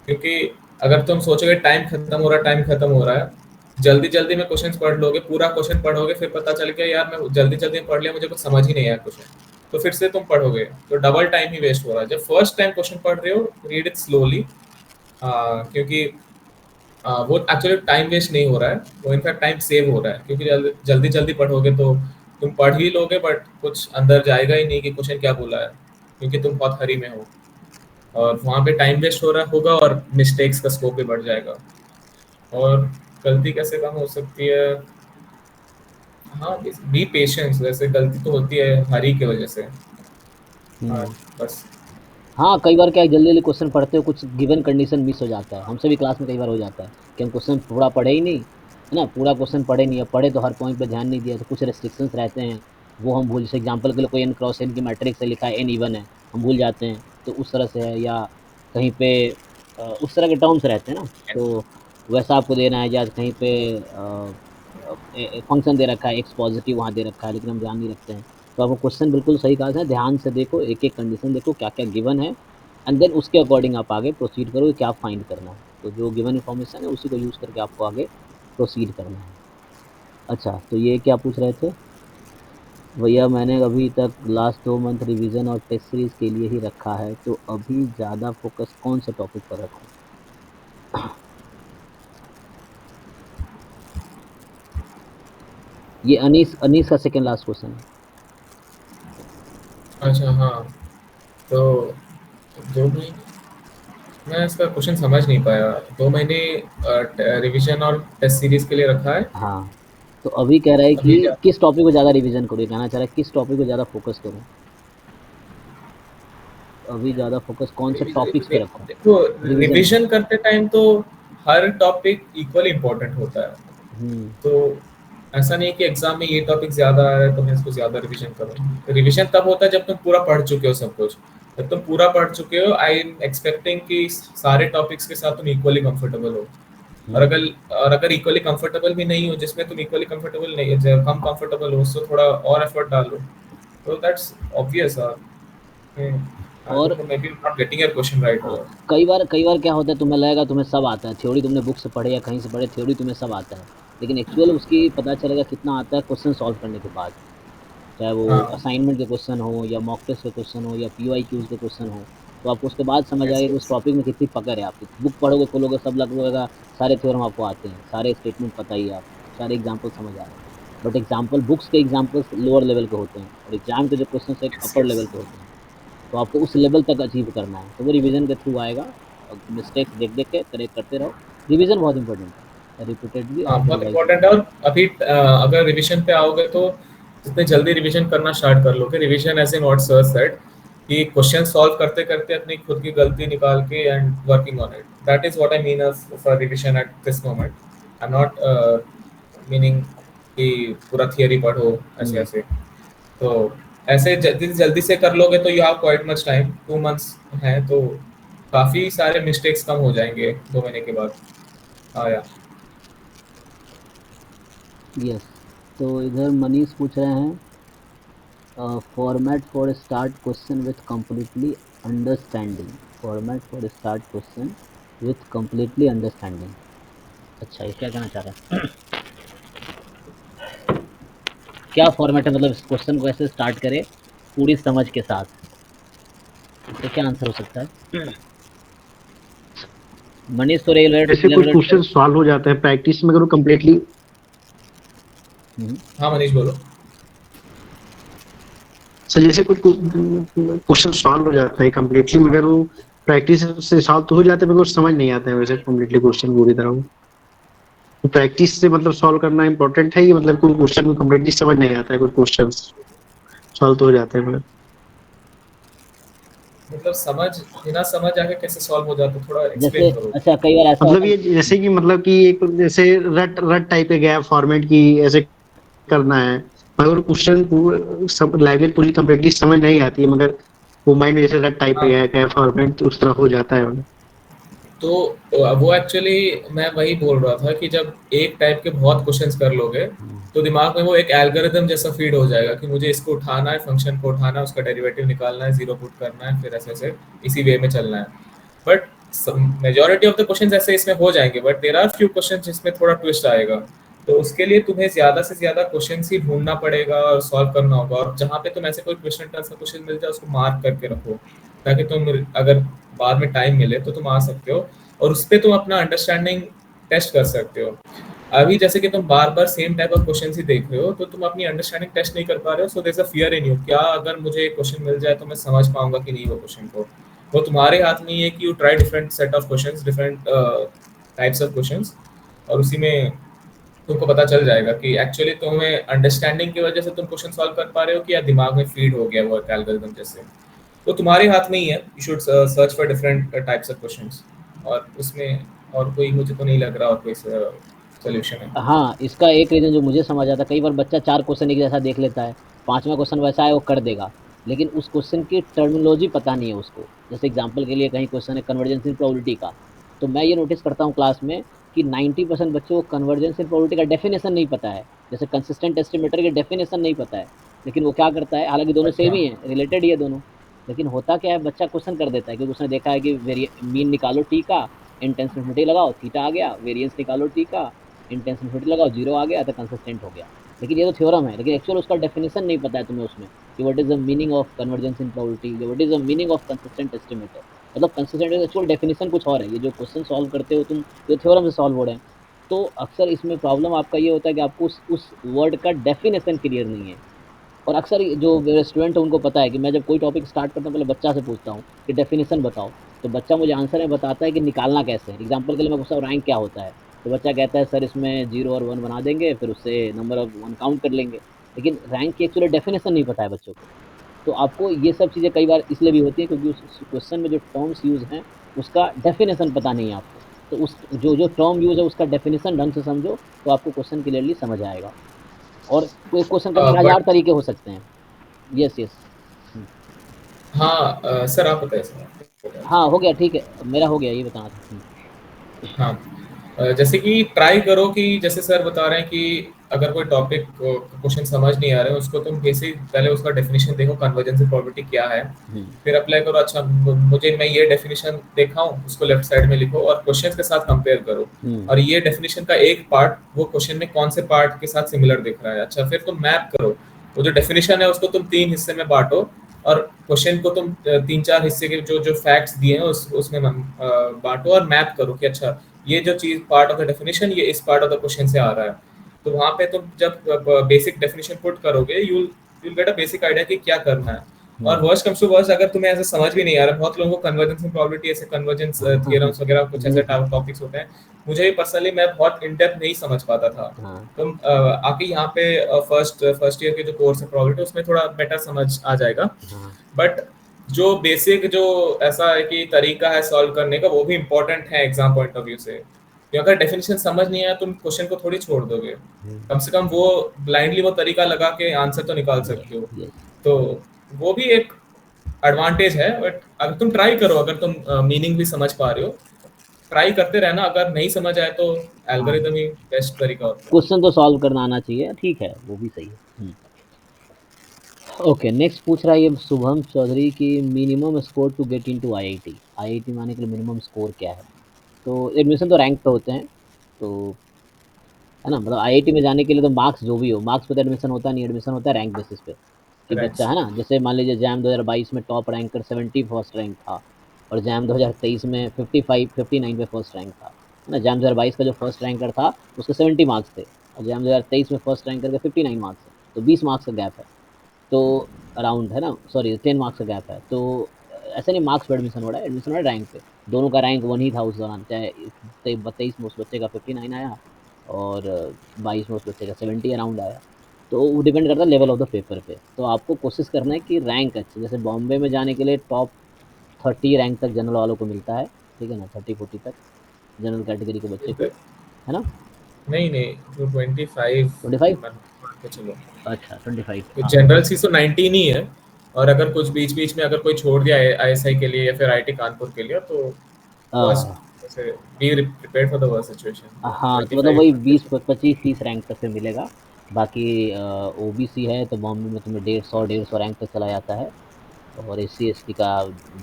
क्योंकि अगर तुम सोचोगे टाइम खत्म हो रहा है, टाइम खत्म हो रहा है, जल्दी जल्दी में क्वेश्चन पढ़ लोगे, पूरा क्वेश्चन पढ़ोगे, फिर पता चल गया यार मैं जल्दी जल्दी में पढ़ लिया, मुझे कुछ समझ ही नहीं आया क्वेश्चन, तो फिर से तुम पढ़ोगे तो डबल टाइम ही वेस्ट हो रहा है। जब फर्स्ट टाइम क्वेश्चन पढ़ रहे हो, रीड इट स्लोली, क्योंकि वो एक्चुअली टाइम वेस्ट नहीं हो रहा है, वो इनफैक्ट टाइम सेव हो रहा है, क्योंकि जल्दी जल्दी पढ़ोगे तो तुम पढ़ ही लोगे, बट कुछ अंदर जाएगा ही नहीं कि क्वेश्चन क्या बोला है, क्योंकि तुम बहुत हरी में हो, और वहाँ पे टाइम वेस्ट हो रहा होगा और मिस्टेक्स का स्कोप भी बढ़ जाएगा। और गलती कैसे कम हो सकती है? हाँ, बी पेशेंस, वैसे गलती तो होती है हरी की वजह से। हाँ, हम्म। बस। हाँ कई बार क्या है, जल्दी जल्दी क्वेश्चन पढ़ते हो, कुछ गिवन कंडीशन मिस हो जाता है, हमसे भी क्लास में कई बार हो जाता है कि हम क्वेश्चन पूरा पढ़े ही नहीं, है ना, पूरा क्वेश्चन पढ़े नहीं, अब पढ़े तो हर पॉइंट पे ध्यान नहीं दिया, तो कुछ रेस्ट्रिक्शंस रहते हैं वो हम भूल, जैसे एग्जाम्पल के लिए कोई एन क्रॉस एन की मैट्रिक्स से लिखा है एन इवन है, हम भूल जाते हैं, तो उस तरह से है। या कहीं पे उस तरह के टर्म्स रहते हैं ना, तो वैसा आपको देना है, या कहीं पे फंक्शन दे रखा है एक्स पॉजिटिव वहाँ दे रखा है, लेकिन हम ध्यान नहीं रखते हैं। तो आपको क्वेश्चन बिल्कुल सही कहा है, ध्यान से देखो, एक एक कंडीशन देखो क्या क्या गिवन है, एंड देन उसके अकॉर्डिंग आप आगे प्रोसीड करो कि क्या फाइंड करना है। तो जो गिवन इन्फॉर्मेशन है उसी को यूज़ करके आपको आगे प्रोसीड करना है। अच्छा तो ये क्या पूछ रहे थे भैया, मैंने अभी तक लास्ट 2 मंथ रिवीजन और टेस्ट सीरीज के लिए ही रखा है, तो अभी ज़्यादा फोकस कौन से टॉपिक पर रखूँ? ये अनीस अनीस का सेकेंड लास्ट क्वेश्चन है। अच्छा, हाँ, तो 2 महीने, मैं इसका क्वेश्चन समझ नहीं पाया। 2 महीने रिवीजन और टेस्ट सीरीज के लिए रखा है? हाँ तो अभी कह रहा है अभी क्या? कि किस टॉपिक को ज़्यादा रिवीजन करूँ, ये कहना चाह रहा है किस टॉपिक को ज़्यादा फोकस करूँ, अभी ज़्यादा फोकस कौन से टॉपिक्स पे रखूँ देखो, रिवीजन में। रिवीजन करते टाइम तो हर टॉपिक इक्वली इम्पोर्टेंट होता है। हम्म। तो ऐसा नहीं है कि एग्जाम में ये टॉपिक ज्यादा आ रहा है तो मैं इसको ज्यादा रिवीजन करूँ। रिवीजन तब होता है जब तुम पूरा पढ़ चुके हो सब कुछ। जब तुम पूरा पढ़ चुके हो, आई एम एक्सपेक्टिंग कि सारे टॉपिक्स के साथ तुम इक्वली कंफर्टेबल हो। और हम्म। अगर इक्वली कंफर्टेबल भी नहीं हो, जिसमें तुम इक्वली कंफर्टेबल नहीं है, जब कम कंफर्टेबल हो, उससे थोड़ा और एफर्ट डालो। तो that's obvious. I or don't know, maybe not getting your question right. हाँ, कई बार क्या होता है, तुम्हें लगेगा तुम्हें सब आता है, थ्योरी तुमने बुक से पढ़े या कहीं से पढ़े, थ्योरी तुम्हें सब आता है, लेकिन एक्चुअल उसकी पता चलेगा कितना आता है क्वेश्चन सॉल्व करने के बाद। चाहे वो हाँ, असाइनमेंट के क्वेश्चन हो, या मॉक टेस्ट के क्वेश्चन हो, या PYQs के क्वेश्चन हो, तो आपको उसके बाद समझ यस, आएगा कि उस यस। टॉपिक में कितनी पकड़ है आपकी। बुक पढ़ोगे, खोलोगे, सब लगेगा सारे थ्योरम आपको आते हैं, सारे स्टेटमेंट पता ही है आपको, सारे एग्जाम्पल समझ आ रहे हैं, बट एग्जाम्पल बुक्स के एग्जाम्पल्स लोअर लेवल के होते हैं, और एग्जाम के जो क्वेश्चन एक यस, अपर यस। लेवल के होते हैं। तो आपको उस लेवल तक अचीव करना है, तो वो रिवीजन के थ्रू आएगा, और मिस्टेक्स देख देख के करेक्ट करते रहो। रिवीजन बहुत इंपॉर्टेंट है, रिपीटेडली हाँ, आपको बहुत रिवाइज इंपॉर्टेंट करना है। है। और अभी अगर रिवीजन पे आओगे तो जितने जल्दी रिवीजन करना स्टार्ट कर लोगे, revision as in what sir said, कि क्वेश्चन सॉल्व करते करते अपनी खुद की गलती निकाल के and working on it, that is what I mean for revision at this moment. I am not meaning कि पूरा थियरी पढ़ो ऐसे हम्म। ऐसे। तो ऐसे जल्दी जल्दी से कर लोगे तो you have quite much time, 2 months है, तो काफी सारे मिस्टेक्स कम हो जाएंगे 2 महीने के बाद। हाँ यार। यस। तो इधर मनीष पूछ रहे हैं format for start question with completely understanding, format for start question with completely understanding. अच्छा ये क्या कहना चाह रहा है, क्या फॉर्मेट है, मतलब इस क्वेश्चन को ऐसे स्टार्ट करें पूरी समझ के साथ, इसका क्या आंसर हो सकता है? मनीष तो जैसे कुछ elaborate क्वेश्चन करो। सॉल्व हो जाता है प्रैक्टिस में करो कम्प्लीटली। हम्म। हाँ, मनीष बोलो। सर जैसे कुछ क्वेश्चन सॉल्व हो जाता है कम्प्लीटली, मगर वो प्रैक्टिस से सॉल्व तो हो जाते हैं, मगर वो समझ नहीं आता है वैसे कम्प्लीटली क्वेश्चन पूरी तरह वो। तो प्रैक्टिस से मतलब सॉल्व करना इम्पोर्टेंट है, ये मतलब कोई क्वेश्चन को कम्प्लीटली समझ नहीं आता है, कुछ क्वेश्चन सॉल्व तो हो जाते हैं मगर। मतलब समझ, बिना समझ आके कैसे सॉल्व हो जाता है, थोड़ा जैसे एक्सप्लेन करो। अच्छा कई बार ऐसा मतलब होता है। ये जैसे कि मतलब कि एक जैसे रट रट टाइप के गया फॉर्मेट की ऐसे करना है, मगर क्वेश्चन सब लैंग्वेज पूरी कम्प्लीटली समझ नहीं आती है, मगर वो माइंड में जैसे रट टाइप पे हाँ, गया फॉर्मेट, तो उस तरह हो जाता है मतलब। तो वो एक्चुअली मैं वही बोल रहा था कि जब एक टाइप के बहुत क्वेश्चंस कर लोगे तो दिमाग में वो एक एल्गोरिदम जैसा फीड हो जाएगा कि मुझे इसको उठाना है, फंक्शन को उठाना है, उसका डेरिवेटिव निकालना है, जीरो पुट करना है, फिर ऐसे ऐसे इसी वे में चलना है। But majority of the questions ऐसे इसमें हो जाएंगे, but there are few questions जिसमें थोड़ा ट्विस्ट आएगा। तो उसके लिए तुम्हें ज्यादा से ज्यादा क्वेश्चंस ही ढूंढना पड़ेगा और सॉल्व करना होगा, और जहाँ पे तुम ऐसे कोई क्वेश्चन मिल जाए उसको मार्क करके रखो, ताकि तुम अगर बाद में टाइम मिले तो तुम आ सकते हो और उस पर तुम अपना अंडरस्टैंडिंग टेस्ट कर सकते हो। अभी जैसे कि तुम बार बार सेम टाइप ऑफ क्वेश्चन ही देख रहे हो तो तुम अपनी अंडरस्टैंडिंग टेस्ट नहीं कर पा रहे हो, so there is a fear in you, क्या अगर मुझे एक क्वेश्चन मिल जाए तो मैं समझ पाऊंगा कि नहीं वो क्वेश्चन को। वो तुम्हारे हाथ में ही है कि you try different set of questions, different types of questions, और उसी में तुमको पता चल जाएगा कि एक्चुअली तुम्हें अंडरस्टैंडिंग की वजह से तुम क्वेश्चन सॉल्व कर पा रहे हो कि या दिमाग में फीड हो गया वो एक एल्गोरिथम जैसे। तो तुम्हारे हाथ में ही है, you should search for different types of questions, और उसमें और कोई मुझे तो नहीं लग रहा और कोई सोल्यूशन है। हाँ, इसका एक रीज़न जो मुझे समझ आता है, कई बार बच्चा 4 क्वेश्चन एक जैसा देख लेता है, 5वाँ क्वेश्चन वैसा है वो कर देगा, लेकिन उस क्वेश्चन की टर्मिनोलॉजी पता नहीं है उसको। जैसे एग्ज़ाम्पल के लिए कहीं क्वेश्चन है कन्वर्जेंस इन प्रोबेबिलिटी का, तो मैं ये नोटिस करता हूँ क्लास में कि 90% बच्चों को कन्वर्जेंस इन प्रोबेबिलिटी का डेफिनिशन नहीं पता है। जैसे कंसिस्टेंट एस्टिमेटर की डेफिनिशन नहीं पता है, लेकिन वो क्या करता है, हालाँकि दोनों सेम अच्छा। ही हैं, रिलेटेड ही है दोनों, लेकिन होता क्या है बच्चा क्वेश्चन कर देता है क्योंकि उसने देखा है कि मीन निकालो टी का, इंटेंसिटी लगाओ, थीटा आ गया, वेरिएंस निकालो टी का, इंटेंसिटी लगाओ, जीरो आ गया तो कंसिस्टेंट हो गया। लेकिन ये तो थ्योरम है, लेकिन एक्चुअल उसका डेफिनेशन नहीं पता है तुम्हें उसमें कि what is the meaning of convergence in probability, what is the meaning of consistent estimator. मतलब कंसिस्टेंट एक्चुअल डेफिनेशन कुछ और है, ये जो क्वेश्चन सॉल्व करते हो तुम, ये थ्योरम से सॉल्व हो रहे हैं। तो अक्सर इसमें प्रॉब्लम आपका ये होता है कि आपको उस वर्ड का डेफिनेशन क्लियर नहीं है। और अक्सर जो मेरे स्टूडेंट हैं उनको पता है कि मैं जब कोई टॉपिक स्टार्ट करता हूँ पहले बच्चा से पूछता हूँ कि डेफिनेशन बताओ, तो बच्चा मुझे आंसर में बताता है कि निकालना कैसे है। एग्जाम्पल के लिए मैं पूछता हूँ रैंक क्या होता है, तो बच्चा कहता है सर इसमें 0 और 1 बना देंगे, फिर उससे नंबर ऑफ 1 काउंट कर लेंगे। लेकिन रैंक की एक्चुअली डेफिनेशन नहीं पता है बच्चों को। तो आपको ये सब चीज़ें कई बार इसलिए भी होती है क्योंकि उस क्वेश्चन में जो टर्म्स यूज़ हैं उसका डेफिनेशन पता नहीं है आपको। तो उस जो जो टर्म यूज़ है उसका डेफिनेशन ढंग से समझो तो आपको क्वेश्चन क्लियरली समझ आएगा। और कोई क्वेश्चन करने के बट 1000 तरीके हो सकते हैं। Yes, yes. हाँ, सर आप बताइए सर। हाँ, हो गया, ठीक है, मेरा हो गया, ये बताना था। हाँ, जैसे कि ट्राई करो कि जैसे सर बता रहे हैं कि अगर कोई टॉपिक क्वेश्चन समझ नहीं आ रहा है उसको तुम बेसिक पहले उसका डेफिनेशन देखो, कन्वर्जेंस प्रोबेबिलिटी क्या है, हुँ, फिर अप्लाई करो। अच्छा, मुझे मैं ये डेफिनेशन देखा हूँ, उसको लेफ्ट साइड में लिखो और क्वेश्चन के साथ कंपेयर करो, हुँ, और ये डेफिनेशन का एक पार्ट वो क्वेश्चन में कौन से पार्ट के साथ सिमिलर दिख रहा है। अच्छा, फिर तुम मैप करो, वो जो डेफिनेशन है उसको तुम तीन हिस्से में बांटो, और क्वेश्चन को तुम तीन चार हिस्से के जो जो फैक्ट्स दिए हैं उसमें बांटो और मैप करो कि अच्छा ये जो चीज पार्ट ऑफ द डेफिनेशन ये इस पार्ट ऑफ द क्वेश्चन से आ रहा है। तो वहां पे तुम जब बेसिक डेफिनेशन पुट करोगे you will get a basic idea कि क्या करना है। और हुँ। वर्स्ट कम्स टू वर्स्ट, अगर तुम्हें ऐसे समझ भी नहीं आ रहा, बहुत लोगों को कन्वर्जेंस में प्रोबेबिलिटी ऐसे कन्वर्जेंस थियरम्स वगैरह कुछ ऐसे हुँ, टॉपिक्स होते हैं, मुझे भी पर्सनली मैं बहुत इन डेप्थ नहीं समझ पाता था। हाँ, तुम आके यहाँ पे फर्स्ट ईयर के जो कोर्स है प्रोबेबिलिटी उसमें थोड़ा बेटर समझ आ जाएगा। हाँ, बट जो बेसिक जो ऐसा है कि तरीका है सॉल्व करने का वो भी इम्पोर्टेंट है एग्जाम पॉइंट ऑफ व्यू से, कि अगर डेफिनेशन समझ नहीं आया तुम क्वेश्चन को थोड़ी छोड़ दोगे, हुँ, कम से कम वो ब्लाइंडली वो तरीका लगा के आंसर तो निकाल यस, सकते हो। यस, तो वो भी एक एडवांटेज है। बट अगर तुम ट्राई करो, अगर तुम मीनिंग भी समझ पा रहे हो, ट्राई करते रहना, अगर नहीं समझ आए तो हाँ। एल्गोरिदम ही बेस्ट तरीका होता है। क्वेश्चन तो सॉल्व करना आना चाहिए, ठीक है, वो भी सही है। हुँ। ओके, नेक्स्ट पूछ रहा है ये शुभम चौधरी कि minimum score to get into IIT. IIT में आने के लिए मिनिमम स्कोर क्या है? तो एडमिशन तो रैंक पे होते हैं, तो है ना? मतलब आईआईटी में जाने के लिए तो मार्क्स जो भी हो, मार्क्स पे तो एडमिशन होता नहीं, एडमिशन होता है रैंक बेसिस पे। कि बच्चा रैंक्स। है ना, जैसे मान लीजिए जैम 2022 में टॉप रैंकर 70 फर्स्ट रैंक था, और जैम 2023 में 55 59 पे फर्स्ट रैंक था, है ना? जैम 2022 का जो फर्स्ट रैंकर था उसके 70 मार्क्स थे, और जैम 2023 में फर्स्ट रैंकर के 59 मार्क्स है, तो 20 मार्क्स का गैप है। तो अराउंड है ना, सॉरी 10 मार्क्स का गैप है। तो ऐसे नहीं मार्क्स पे एडमिशन हो रहा है, एडमिशन हो रहा है रैंक पे। दोनों का रैंक वन ही था उस दौरान, चाहे 23 में उस बच्चे का 59 आया और 22 में उस बच्चे का 70 अराउंड आया। तो वो डिपेंड करता है लेवल ऑफ द पेपर पे। तो आपको कोशिश करना है कि रैंक अच्छी, जैसे बॉम्बे में जाने के लिए टॉप 30 रैंक तक जनरल वालों को मिलता है, ठीक है ना, 30-40 तक जनरल कैटेगरी के बच्चे को, है ना। नहीं नहीं, तो 25 25, मान के चलो। अच्छा 25, तो हाँ। जनरल सी तो 19 ही है, और अगर कुछ बीच बीच में अगर कोई छोड़ दिया आईएसआई के लिए या फिर आईआईटी कानपुर के लिए, तो वर्स्ट, जैसे be prepared for the worst situation. हाँ, तो मतलब 25 वही 20-25-30 रैंक तक फिर मिलेगा। बाकी ओबीसी है तो बॉम्बे में तुम्हें 150 रैंक तक चला जाता है, और एससी एसटी का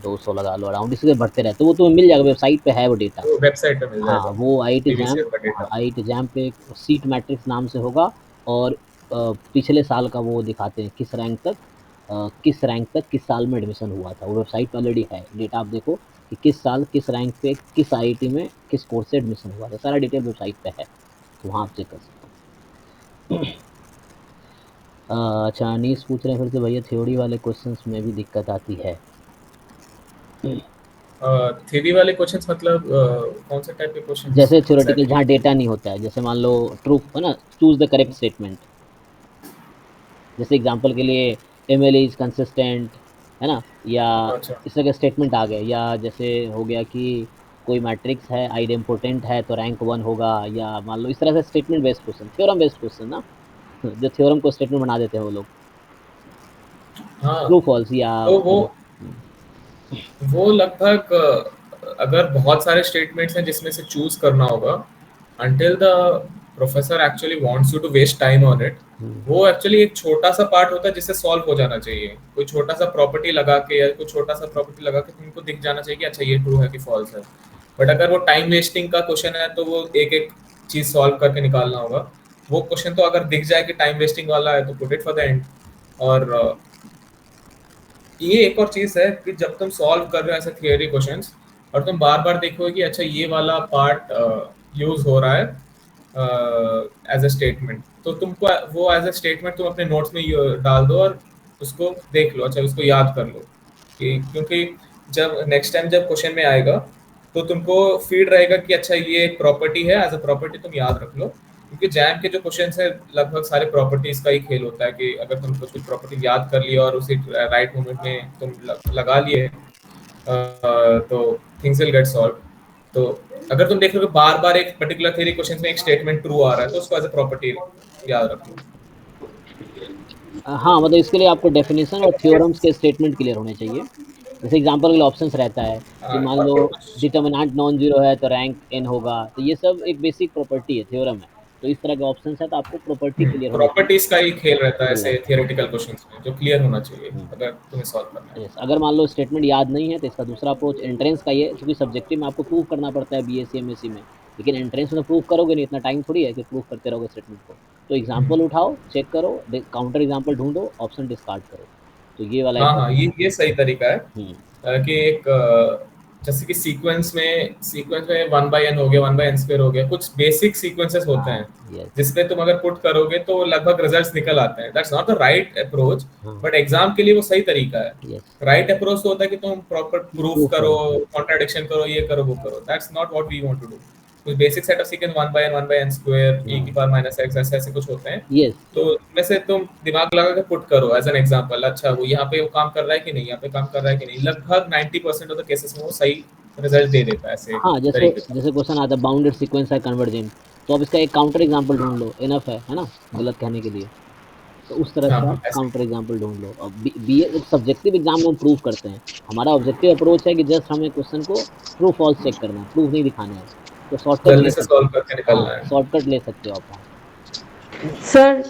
200 लगा लो अराउंड, इसलिए बढ़ते रहते, तो वो तुम्हें मिल जाएगा, वेबसाइट पे है वो डेटा। तो वेबसाइट पे मिल हाँ, जाएगा वो आईआईटी जैम, प्रीवियस ईयर का हाँ डेटा। आईआईटी जैम पे एक सीट मैट्रिक्स नाम से होगा, और पिछले साल का वो दिखाते हैं किस रैंक तक किस साल में एडमिशन हुआ था। वो वेबसाइट पे ऑलरेडी है डेटा, आप देखो कि किस साल किस रैंक पे किस आईआईटी में किस कोर्स से एडमिशन हुआ था, सारा डिटेल वेबसाइट पे है, तो वहाँ आप चेक कर सकते हो। अच्छा, अनीस पूछ रहे हैं फिर से, भैया थ्योरी वाले क्वेश्चंस में भी दिक्कत आती है। थ्योरी वाले क्वेश्चंस मतलब कौन से टाइप के क्वेश्चंस जैसे थ्योरेटिकल एग्जैक्टली? जहाँ डेटा नहीं होता है, जैसे मान लो ट्रू है ना, चूज द करेक्ट स्टेटमेंट। जैसे एग्जांपल के लिए एमएल इज कंसिस्टेंट, है ना, या अच्छा इस तरह के स्टेटमेंट आ गए, या जैसे हो गया कि कोई मैट्रिक्स है आइडेम्पोटेंट है तो रैंक 1 होगा, या मान लो इस तरह से statement based question, theorem based question ना, जो थ्योरम को स्टेटमेंट बना देते हैं वो लोग, हाँ। ट्रू फॉल्स या तो मतलब। वो लगभग अगर बहुत सारे स्टेटमेंट्स हैं जिसमें से चूज करना होगा, until the professor actually wants you to waste time on it, वो एक्चुअली एक छोटा सा पार्ट होता है जिससे सॉल्व हो जाना चाहिए। कोई छोटा सा प्रॉपर्टी लगा के या कोई छोटा सा प्रॉपर्टी लगा के तुमको दिख जाना चाहिए कि अच्छा ये ट्रू है कि फॉल्स है। बट अगर वो टाइम वेस्टिंग का क्वेश्चन है तो वो एक एक चीज सॉल्व करके निकालना होगा। वो क्वेश्चन तो अगर दिख जाए कि टाइम वेस्टिंग वाला है तो put it for the end. और ये एक और चीज है कि जब तुम सॉल्व कर रहे हो ऐसे थियरी क्वेश्चंस, और तुम बार बार देखोगे कि अच्छा ये वाला पार्ट यूज हो रहा है एज अ स्टेटमेंट, तो तुमको वो एज अ स्टेटमेंट तुम अपने नोट्स में डाल दो और उसको देख लो, अच्छा उसको याद कर लो। कि क्योंकि जब नेक्स्ट टाइम जब क्वेश्चन में आएगा तो तुमको फीड रहेगा कि अच्छा ये एक प्रॉपर्टी है, एज अ प्रॉपर्टी तुम याद रख लो। क्योंकि जैम के जो क्वेश्चन है लगभग सारे प्रॉपर्टीज का ही खेल होता है कि अगर तुम कुछ प्रॉपर्टी याद कर लिया और उसी राइट मोमेंट में तुम लगा लिए तो थिंग्स विल गेट सॉल्व। तो अगर तुम देख रहे हो बार बार एक पर्टिकुलर थ्योरी क्वेश्चन में एक स्टेटमेंट ट्रू आ रहा है तो उसको एज अ प्रॉपर्टी याद रख लो। हाँ, मतलब इसके लिए आपको डेफिनेशन और थ्योरम्स के स्टेटमेंट क्लियर होने चाहिए। जैसे एग्जांपल के लिए ऑप्शंस रहता है कि मान और लो फिर कुछ डिटर्मिनेंट नॉन जीरो है तो रैंक एन होगा, तो ये सब एक बेसिक प्रॉपर्टी है, थ्योरम है। तो इस तरह के ऑप्शंस है तो आपको प्रॉपर्टी क्लियर होनी चाहिए। प्रॉपर्टीज का ही खेल रहता है खेल ऐसे रहता है। थियोरेटिकल क्वेश्चंस में, जो क्लियर होना चाहिए हम्म। अगर तुम्हें सॉल्व करना है। यस, अगर मान लो स्टेटमेंट याद नहीं है तो इसका दूसरा अप्रोच एंट्रेंस का ये, क्योंकि सब्जेक्टिव में आपको प्रूव करना पड़ता है बीएससी एमएससी में, लेकिन एंट्रेंस में तो प्रूव करोगे नहीं, इतना टाइम थोड़ी है कि प्रूव करते रहोगे स्टेटमेंट को। तो एग्जाम्पल उठाओ, चेक करो, काउंटर एग्जाम्पल ढूंढो, ऑप्शन डिस्कार्ड करो। तो ये वाला एक हाँ हाँ, ये सही तरीका है। हम्म, कि एक जैसे कि सीक्वेंस में 1/n हो गया, 1/n² हो गया, कुछ बेसिक सीक्वेंसेस होते हाँ, हैं यस, जिसपे तुम अगर पुट करोगे तो लगभग रिजल्ट्स निकल आते हैं। That's not the right approach, हाँ, बट एग्जाम के लिए वो सही तरीका है। यस, राइट अप्रोच तो होता है कि तुम प्रॉपर प्रूफ प्रूफ करो, करो, कॉन्ट्राडिक्शन करो, ये करो वो करो। That's not what we want to do. कुछ basic set of sequence 1/n, 1/n², e की पावर माइनस x, ऐसे ऐसे कुछ होते हैं। यस। तो इनमें से तुम दिमाग लगा के पुट करो एज एन एग्जांपल, अच्छा वो यहाँ पे वो काम कर रहा है कि नहीं, यहाँ पे काम कर रहा है कि नहीं। लगभग 90% ऑफ द केसेस में वो सही रिजल्ट दे देता है ऐसे हाँ, जैसे तरीके का। जैसे क्वेश्चन आता है बाउंडेड सीक्वेंस है कन्वर्जेंट, तो अब इसका एक काउंटर एग्जांपल ढूंढ लो, इनफ है ना, गलत कहने के लिए। तो उस तरह हाँ से आप हाँ ऐसे। काउंटर एग्जांपल ढूंढ लो। अब बी सब्जेक्टिव एग्जाम में हम प्रूव करते हैं, हमारा ऑब्जेक्टिव अप्रोच है कि जस्ट हमें क्वेश्चन को ट्रू फॉल्स चेक करना है, प्रूफ नहीं दिखाना है। तो शॉर्टकट जल्दी ले से सकते सॉल्व हो। करके हाँ, निकलना है। शॉर्टकट ले सकते हो आप वहाँ से।